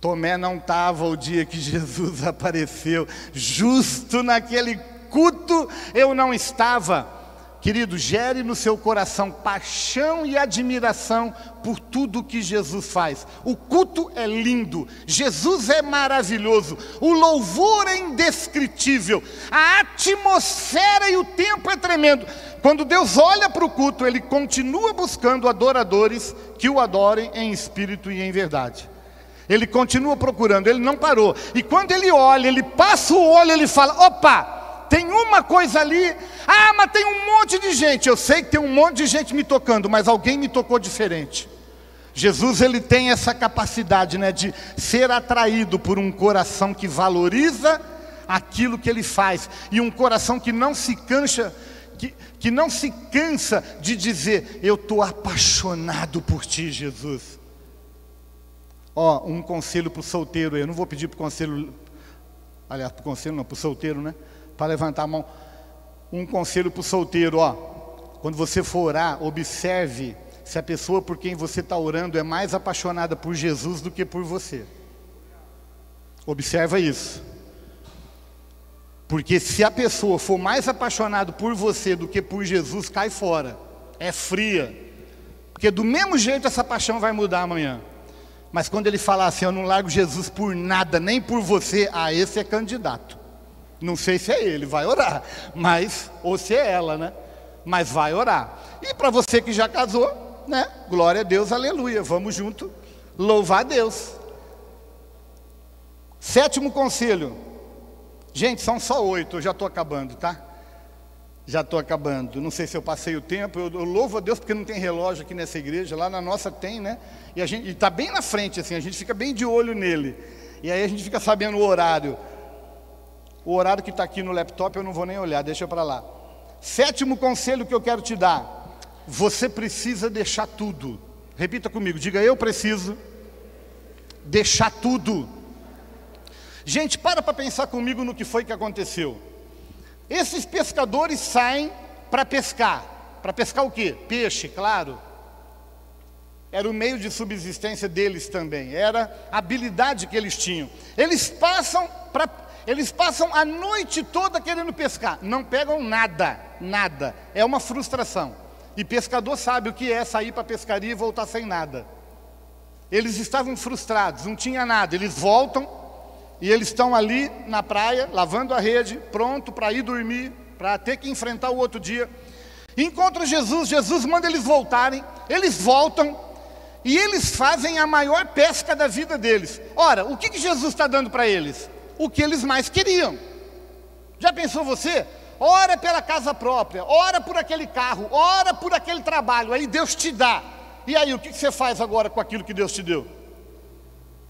Tomé não estava o dia que Jesus apareceu, justo naquele culto eu não estava. Querido, gere no seu coração paixão e admiração por tudo que Jesus faz. O culto é lindo, Jesus é maravilhoso, o louvor é indescritível, a atmosfera e o tempo é tremendo. Quando Deus olha para o culto, Ele continua buscando adoradores que o adorem em espírito e em verdade. Ele continua procurando, Ele não parou. E quando Ele olha, Ele passa o olho, Ele fala, opa! Tem uma coisa ali, mas tem um monte de gente. Eu sei que tem um monte de gente me tocando, mas alguém me tocou diferente. Jesus, ele tem essa capacidade, né, de ser atraído por um coração que valoriza aquilo que ele faz. E um coração que não se cansa, que não se cansa de dizer, eu estou apaixonado por ti, Jesus. Um conselho para o solteiro, eu não vou pedir para o conselho, aliás, para o conselho não, para o solteiro, né? Para levantar a mão. Um conselho para o solteiro, quando você for orar, observe se a pessoa por quem você está orando é mais apaixonada por Jesus do que por você. Observa isso. Porque se a pessoa for mais apaixonada por você do que por Jesus, cai fora. É fria. Porque do mesmo jeito essa paixão vai mudar amanhã. Mas quando ele falar assim, eu não largo Jesus por nada, nem por você, esse é candidato. Não sei se é ele, vai orar, mas, ou se é ela, né? Mas vai orar. E para você que já casou, né? Glória a Deus, aleluia, vamos junto louvar a Deus. 7º conselho. Gente, são só 8, eu já estou acabando, tá? Já estou acabando, não sei se eu passei o tempo, eu louvo a Deus porque não tem relógio aqui nessa igreja, lá na nossa tem, né? E está bem na frente, assim, a gente fica bem de olho nele. E aí a gente fica sabendo o horário. O horário que está aqui no laptop eu não vou nem olhar, deixa para lá. 7º conselho que eu quero te dar. Você precisa deixar tudo. Repita comigo, diga, eu preciso deixar tudo. Gente, para pensar comigo no que foi que aconteceu. Esses pescadores saem para pescar. Para pescar o quê? Peixe, claro. Era o meio de subsistência deles também. Era a habilidade que eles tinham. Eles passam a noite toda querendo pescar, não pegam nada, nada, é uma frustração. E pescador sabe o que é sair para a pescaria e voltar sem nada. Eles estavam frustrados, não tinha nada, eles voltam e eles estão ali na praia, lavando a rede, pronto para ir dormir, para ter que enfrentar o outro dia. Encontra Jesus, Jesus manda eles voltarem, eles voltam e eles fazem a maior pesca da vida deles. Ora, o que Jesus está dando para eles? O que eles mais queriam. Já pensou você? Ora pela casa própria, ora por aquele carro, ora por aquele trabalho, aí Deus te dá. E aí, o que você faz agora com aquilo que Deus te deu?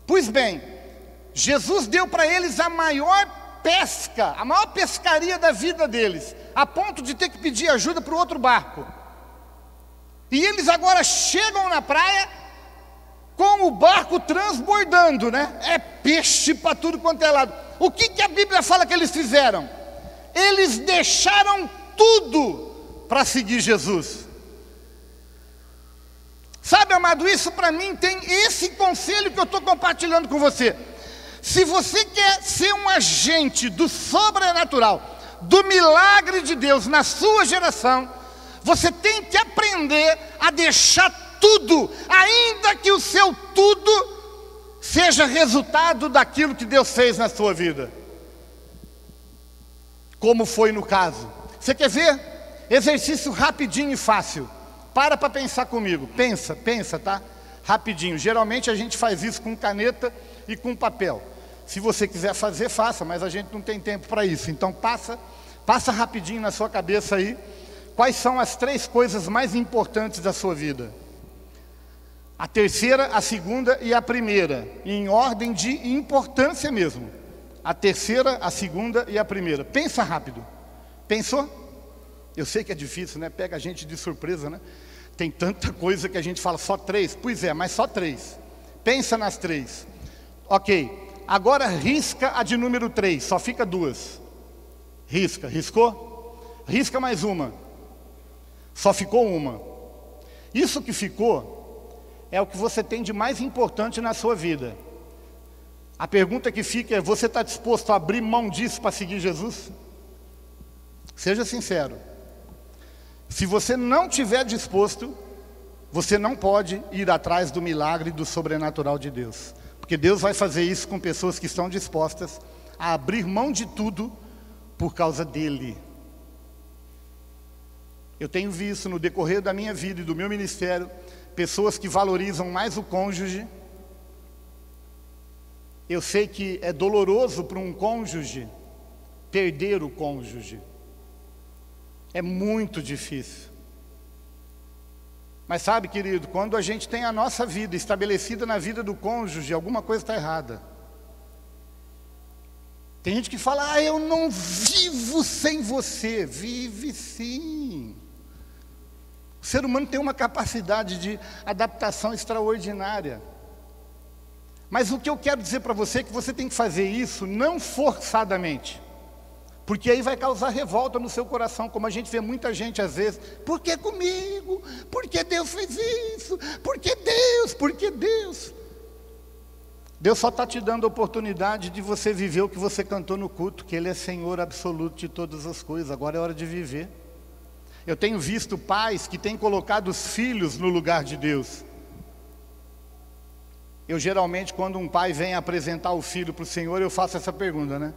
Pois bem, Jesus deu para eles a maior pesca, a maior pescaria da vida deles, a ponto de ter que pedir ajuda para o outro barco. E eles agora chegam na praia com o barco transbordando, né? É peixe para tudo quanto é lado. O que a Bíblia fala que eles fizeram? Eles deixaram tudo para seguir Jesus. Sabe, amado, isso para mim tem esse conselho que eu estou compartilhando com você. Se você quer ser um agente do sobrenatural, do milagre de Deus na sua geração, você tem que aprender a deixar tudo, ainda que o seu tudo seja resultado daquilo que Deus fez na sua vida. Como foi no caso. Você quer ver? Exercício rapidinho e fácil. Para pensar comigo. Pensa, tá? Rapidinho. Geralmente a gente faz isso com caneta e com papel. Se você quiser fazer, faça, mas a gente não tem tempo para isso. Então passa rapidinho na sua cabeça aí. Quais são as 3 coisas mais importantes da sua vida? A terceira, a segunda e a primeira, em ordem de importância mesmo. A terceira, a segunda e a primeira. Pensa rápido. Pensou? Eu sei que é difícil, né? Pega a gente de surpresa, né? Tem tanta coisa que a gente fala, só 3? Pois é, mas só 3. Pensa nas 3. Ok. Agora risca a de número 3, só fica 2. Risca, riscou? Risca mais uma. Só ficou uma. Isso que ficou é o que você tem de mais importante na sua vida. A pergunta que fica é: você está disposto a abrir mão disso para seguir Jesus? Seja sincero. Se você não estiver disposto, você não pode ir atrás do milagre do sobrenatural de Deus. Porque Deus vai fazer isso com pessoas que estão dispostas a abrir mão de tudo por causa dEle. Eu tenho visto no decorrer da minha vida e do meu ministério, pessoas que valorizam mais o cônjuge. Eu sei que é doloroso para um cônjuge perder o cônjuge. É muito difícil. Mas sabe, querido, quando a gente tem a nossa vida estabelecida na vida do cônjuge, alguma coisa está errada. Tem gente que fala: eu não vivo sem você. Vive sim. O ser humano tem uma capacidade de adaptação extraordinária. Mas o que eu quero dizer para você é que você tem que fazer isso não forçadamente. Porque aí vai causar revolta no seu coração, como a gente vê muita gente às vezes. Por que comigo? Por que Deus fez isso? Por que Deus? Por que Deus? Deus só está te dando a oportunidade de você viver o que você cantou no culto, que Ele é Senhor absoluto de todas as coisas. Agora é hora de viver. Eu tenho visto pais que têm colocado os filhos no lugar de Deus. Eu geralmente, quando um pai vem apresentar o filho para o Senhor, eu faço essa pergunta, né?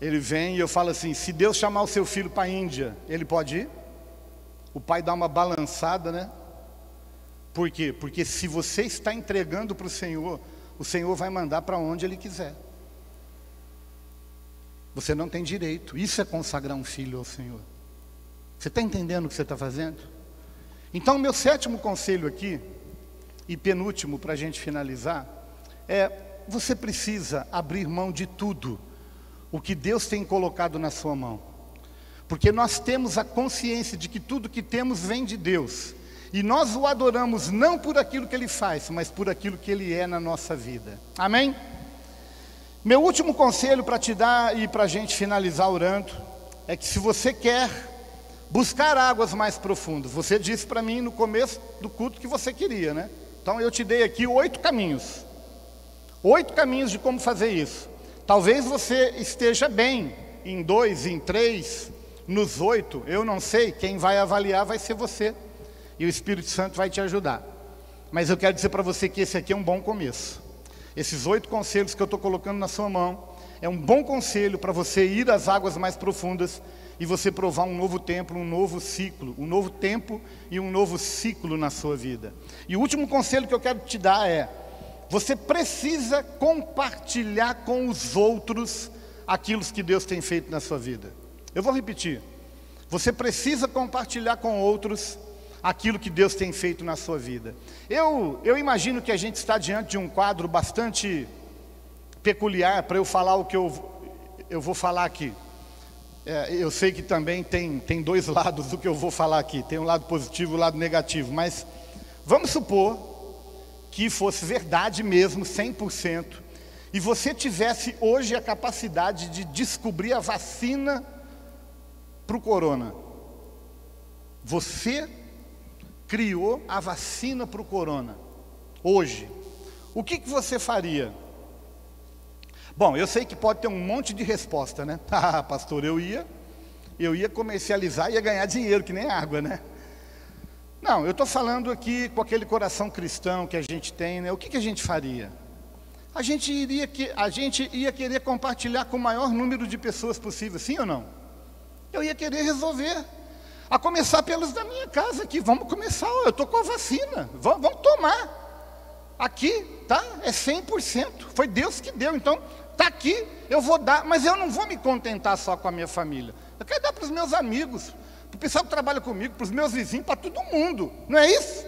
Ele vem e eu falo assim: se Deus chamar o seu filho para a Índia, ele pode ir? O pai dá uma balançada, né? Por quê? Porque se você está entregando para o Senhor vai mandar para onde Ele quiser. Você não tem direito. Isso é consagrar um filho ao Senhor. Você está entendendo o que você está fazendo? Então, meu 7º conselho aqui, e penúltimo para a gente finalizar, é: você precisa abrir mão de tudo o que Deus tem colocado na sua mão. Porque nós temos a consciência de que tudo que temos vem de Deus. E nós o adoramos não por aquilo que Ele faz, mas por aquilo que Ele é na nossa vida. Amém? Meu último conselho para te dar e para a gente finalizar orando, é que se você quer buscar águas mais profundas, você disse para mim no começo do culto que você queria, né? Então eu te dei aqui 8 caminhos. 8 caminhos de como fazer isso. Talvez você esteja bem em 2, em 3, nos 8, eu não sei, quem vai avaliar vai ser você. E o Espírito Santo vai te ajudar. Mas eu quero dizer para você que esse aqui é um bom começo. Esses 8 conselhos que eu estou colocando na sua mão, é um bom conselho para você ir às águas mais profundas e você provar um novo tempo, um novo ciclo, um novo tempo e um novo ciclo na sua vida. E o último conselho que eu quero te dar é: você precisa compartilhar com os outros aquilo que Deus tem feito na sua vida. Eu vou repetir. Você precisa compartilhar com outros aquilo que Deus tem feito na sua vida. Eu imagino que a gente está diante de um quadro bastante peculiar para eu falar o que eu vou falar aqui. Eu sei que também tem 2 lados do que eu vou falar aqui. Tem um lado positivo e um lado negativo. Mas vamos supor que fosse verdade mesmo, 100%, e você tivesse hoje a capacidade de descobrir a vacina para o corona. Você criou a vacina para o corona, hoje. O que você faria? Bom, eu sei que pode ter um monte de resposta, né? Ah, pastor, eu ia comercializar e ia ganhar dinheiro, que nem água, né? Não, eu estou falando aqui com aquele coração cristão que a gente tem, né? O que a gente faria? A gente ia querer compartilhar com o maior número de pessoas possível, sim ou não? Eu ia querer resolver. A começar pelos da minha casa aqui. Vamos começar, eu estou com a vacina, vamos tomar. Aqui, tá? É 100%, foi Deus que deu, então está aqui, eu vou dar. Mas eu não vou me contentar só com a minha família. Eu quero dar para os meus amigos, para o pessoal que trabalha comigo, para os meus vizinhos, para todo mundo, não é isso?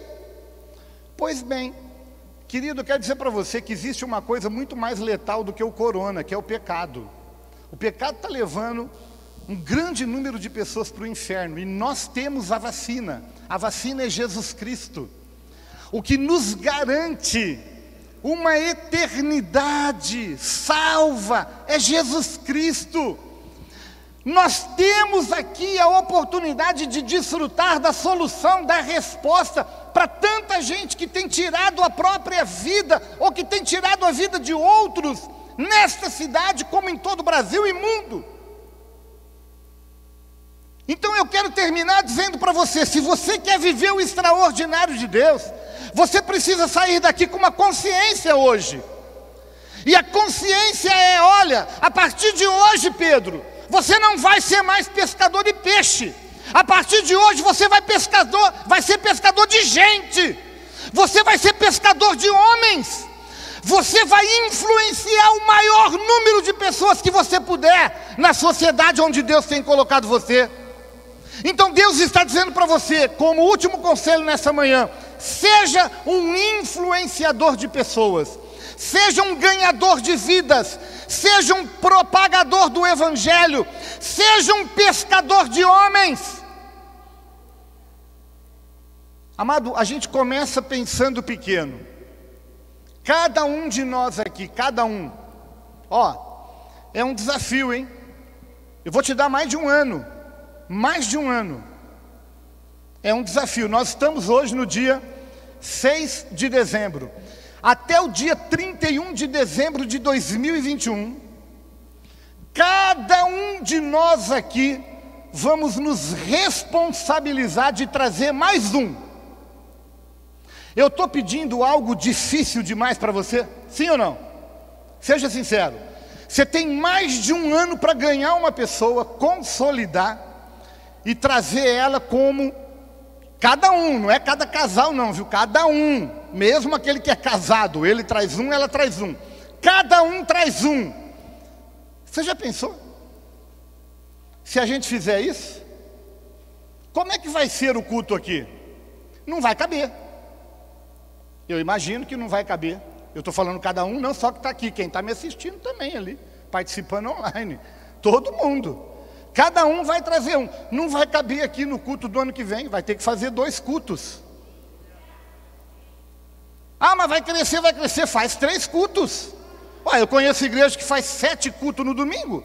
Pois bem, Querido, eu quero dizer para você que existe uma coisa muito mais letal do que o corona, que é o pecado. O pecado está levando um grande número de pessoas para o inferno, e nós temos a vacina é Jesus Cristo. O que nos garante uma eternidade salva é Jesus Cristo. Nós temos aqui a oportunidade de desfrutar da solução, da resposta para tanta gente que tem tirado a própria vida, ou que tem tirado a vida de outros, nesta cidade como em todo o Brasil e mundo. Então eu quero terminar dizendo para você, se você quer viver o extraordinário de Deus, você precisa sair daqui com uma consciência hoje. E a consciência é, olha, a partir de hoje, Pedro, você não vai ser mais pescador de peixe. A partir de hoje você vai ser pescador de gente. Você vai ser pescador de homens. Você vai influenciar o maior número de pessoas que você puder na sociedade onde Deus tem colocado você. Então Deus está dizendo para você, como último conselho nessa manhã, seja um influenciador de pessoas, seja um ganhador de vidas, seja um propagador do Evangelho, seja um pescador de homens. Amado, a gente começa pensando pequeno. Cada um de nós aqui, cada um, é um desafio, hein? Eu vou te dar mais de um ano, é um desafio. Nós estamos hoje no dia 6 de dezembro, até o dia 31 de dezembro de 2021, cada um de nós aqui, vamos nos responsabilizar de trazer mais um. Eu estou pedindo algo difícil demais para você? Sim ou não? Seja sincero. Você tem mais de um ano para ganhar uma pessoa, consolidar e trazer ela como cada um, não é cada casal não, viu? Cada um, mesmo aquele que é casado, ele traz um, ela traz um. Cada um traz um. Você já pensou? Se a gente fizer isso, como é que vai ser o culto aqui? Não vai caber. Eu imagino que não vai caber. Eu estou falando cada um, não só que está aqui, quem está me assistindo também ali, participando online. Todo mundo. Cada um vai trazer um. Não vai caber aqui no culto do ano que vem, vai ter que fazer 2 cultos. Ah, mas vai crescer, faz 3 cultos. Ué, eu conheço igreja que faz 7 cultos no domingo.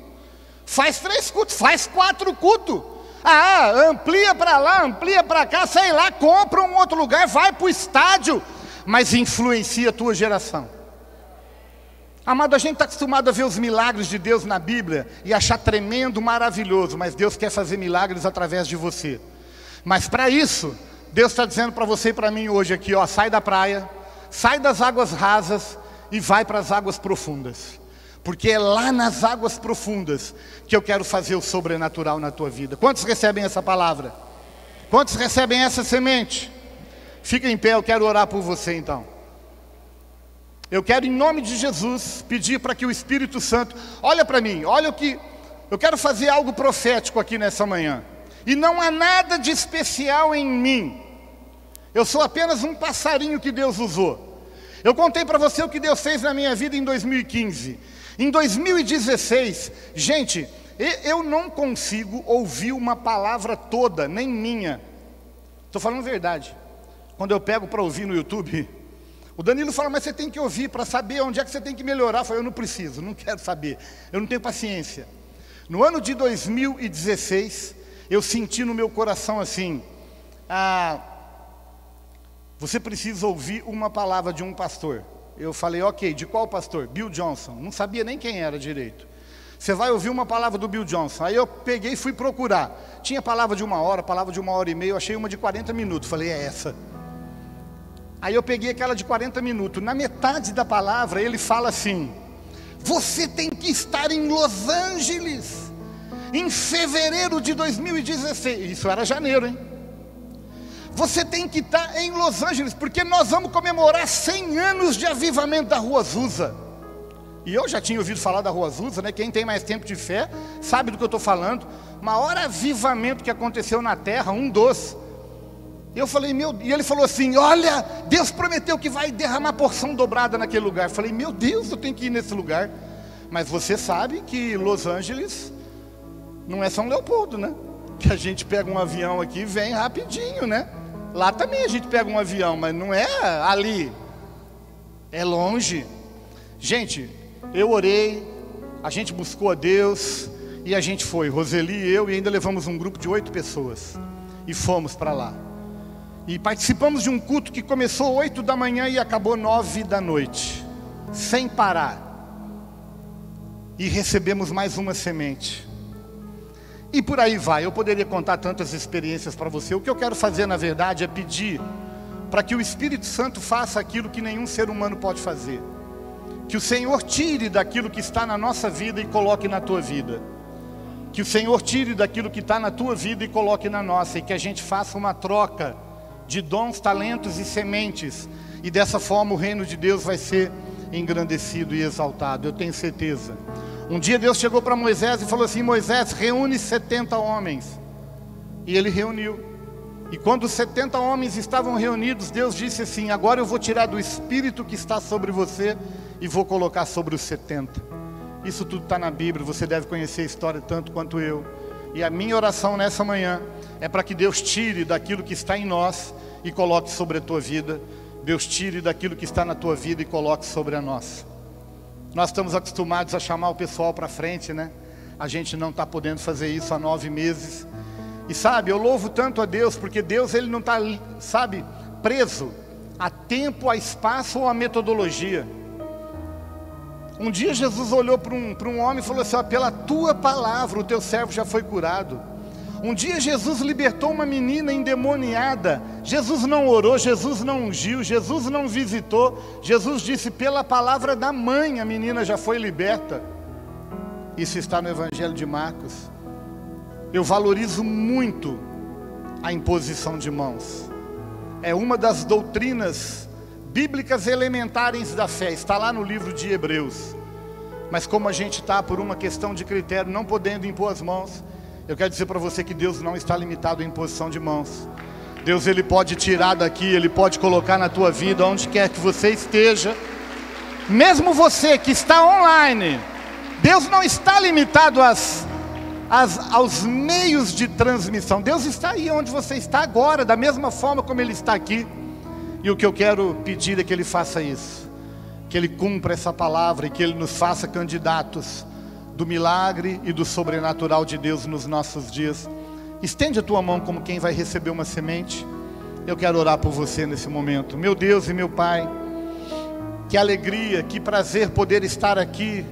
Faz 3 cultos, faz 4 cultos. Ah, amplia para lá, amplia para cá, sei lá, compra um outro lugar, vai para o estádio, mas influencia a tua geração. Amado, a gente está acostumado a ver os milagres de Deus na Bíblia e achar tremendo, maravilhoso, mas Deus quer fazer milagres através de você. Mas para isso, Deus está dizendo para você e para mim hoje aqui, sai da praia, sai das águas rasas e vai para as águas profundas. Porque é lá nas águas profundas que eu quero fazer o sobrenatural na tua vida. Quantos recebem essa palavra? Quantos recebem essa semente? Fica em pé, eu quero orar por você então. Eu quero, em nome de Jesus, pedir para que o Espírito Santo, olha para mim, olha o que, eu quero fazer algo profético aqui nessa manhã. E não há nada de especial em mim. Eu sou apenas um passarinho que Deus usou. Eu contei para você o que Deus fez na minha vida em 2015. Em 2016, gente, eu não consigo ouvir uma palavra toda, nem minha. Estou falando verdade. Quando eu pego para ouvir no YouTube, o Danilo fala, mas você tem que ouvir para saber onde é que você tem que melhorar. Eu falo, eu não preciso, não quero saber, eu não tenho paciência. No ano de 2016, eu senti no meu coração assim, você precisa ouvir uma palavra de um pastor. Eu falei, ok, de qual pastor? Bill Johnson, não sabia nem quem era direito. Você vai ouvir uma palavra do Bill Johnson. Aí eu peguei e fui procurar. Tinha palavra de 1 hora, palavra de 1h30, eu achei uma de 40 minutos, falei, é essa. Aí eu peguei aquela de 40 minutos, na metade da palavra ele fala assim, você tem que estar em Los Angeles, em fevereiro de 2016, isso era janeiro, hein? Você tem que estar em Los Angeles, porque nós vamos comemorar 100 anos de avivamento da Rua Azusa. E eu já tinha ouvido falar da Rua Azusa, né? Quem tem mais tempo de fé, sabe do que eu estou falando. Maior avivamento que aconteceu na terra, um dos. Eu falei, e ele falou assim, olha, Deus prometeu que vai derramar porção dobrada naquele lugar. Eu falei, meu Deus, eu tenho que ir nesse lugar. Mas você sabe que Los Angeles não é São Leopoldo, né? Que a gente pega um avião aqui e vem rapidinho, né? Lá também a gente pega um avião, mas não é ali, é longe. Gente, eu orei, a gente buscou a Deus e a gente foi, Roseli e eu, e ainda levamos um grupo de 8 pessoas e fomos para lá. E participamos de um culto que começou 8 da manhã e acabou 9 da noite, sem parar. E recebemos mais uma semente. E por aí vai, eu poderia contar tantas experiências para você. O que eu quero fazer, na verdade, é pedir para que o Espírito Santo faça aquilo que nenhum ser humano pode fazer. Que o Senhor tire daquilo que está na nossa vida e coloque na tua vida. Que o Senhor tire daquilo que está na tua vida e coloque na nossa. E que a gente faça uma troca de dons, talentos e sementes. E dessa forma o reino de Deus vai ser engrandecido e exaltado, eu tenho certeza. Um dia Deus chegou para Moisés e falou assim, Moisés, reúne 70 homens. E ele reuniu. E quando os 70 homens estavam reunidos, Deus disse assim, agora eu vou tirar do Espírito que está sobre você e vou colocar sobre os 70. Isso tudo está na Bíblia, você deve conhecer a história tanto quanto eu. E a minha oração nessa manhã é para que Deus tire daquilo que está em nós e coloque sobre a tua vida. Deus tire daquilo que está na tua vida e coloque sobre a nossa. Nós estamos acostumados a chamar o pessoal para frente, né? A gente não está podendo fazer isso há 9 meses. E sabe, eu louvo tanto a Deus, porque Deus, Ele não está, sabe, preso a tempo, a espaço ou a metodologia. Um dia Jesus olhou para um homem e falou assim, ó, pela tua palavra o teu servo já foi curado. Um dia Jesus libertou uma menina endemoniada. Jesus não orou, Jesus não ungiu, Jesus não visitou. Jesus disse, pela palavra da mãe a menina já foi liberta. Isso está no Evangelho de Marcos. Eu valorizo muito a imposição de mãos. É uma das doutrinas bíblicas elementares da fé. Está lá no livro de Hebreus. Mas como a gente está por uma questão de critério, não podendo impor as mãos, eu quero dizer para você que Deus não está limitado à imposição de mãos. Deus, Ele pode tirar daqui, Ele pode colocar na tua vida, onde quer que você esteja. Mesmo você que está online, Deus não está limitado aos meios de transmissão. Deus está aí onde você está agora, da mesma forma como Ele está aqui. E o que eu quero pedir é que Ele faça isso, que Ele cumpra essa palavra e que Ele nos faça candidatos do milagre e do sobrenatural de Deus nos nossos dias. Estende a tua mão como quem vai receber uma semente. Eu quero orar por você nesse momento. Meu Deus e meu Pai, que alegria, que prazer poder estar aqui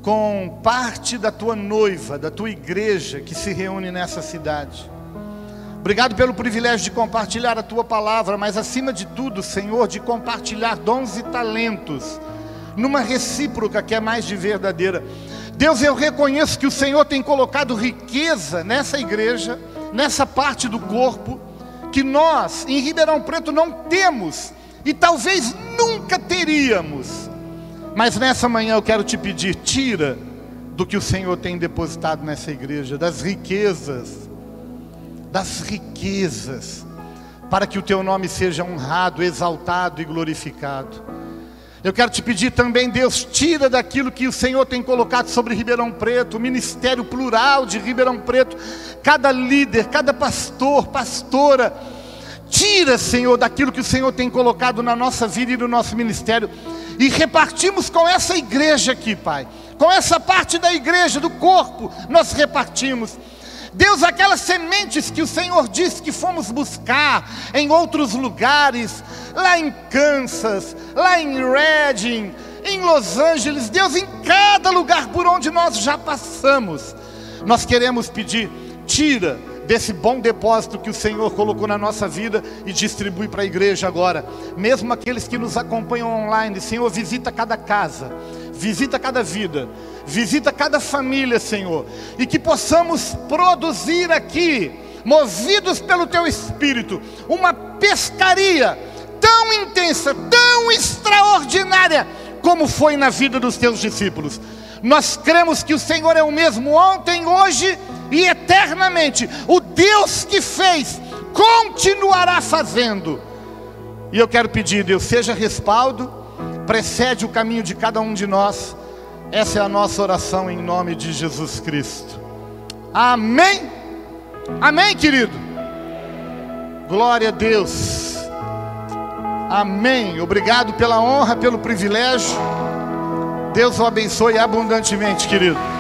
com parte da tua noiva, da tua igreja que se reúne nessa cidade. Obrigado pelo privilégio de compartilhar a tua palavra, mas acima de tudo, Senhor, de compartilhar dons e talentos numa recíproca que é mais de verdadeira. Deus, eu reconheço que o Senhor tem colocado riqueza nessa igreja, nessa parte do corpo, que nós, em Ribeirão Preto, não temos, e talvez nunca teríamos. Mas nessa manhã eu quero te pedir, tira do que o Senhor tem depositado nessa igreja, das riquezas, para que o teu nome seja honrado, exaltado e glorificado. Eu quero te pedir também, Deus, tira daquilo que o Senhor tem colocado sobre Ribeirão Preto, o ministério plural de Ribeirão Preto, cada líder, cada pastor, pastora, tira, Senhor, daquilo que o Senhor tem colocado na nossa vida e no nosso ministério, e repartimos com essa igreja aqui, Pai, com essa parte da igreja, do corpo, nós repartimos. Deus, aquelas sementes que o Senhor disse que fomos buscar em outros lugares, lá em Kansas, lá em Redding, em Los Angeles, Deus, em cada lugar por onde nós já passamos, nós queremos pedir, tira desse bom depósito que o Senhor colocou na nossa vida e distribui para a igreja agora. Mesmo aqueles que nos acompanham online, Senhor, visita cada casa, visita cada vida, visita cada família, Senhor, e que possamos produzir aqui, movidos pelo Teu Espírito, uma pescaria tão intensa, tão extraordinária, como foi na vida dos Teus discípulos. Nós cremos que o Senhor é o mesmo ontem, hoje e eternamente, o Deus que fez continuará fazendo. E eu quero pedir, Deus, seja respaldo, precede o caminho de cada um de nós. Essa é a nossa oração em nome de Jesus Cristo. Amém? Amém, querido? Glória a Deus. Amém. Obrigado pela honra, pelo privilégio. Deus o abençoe abundantemente, querido.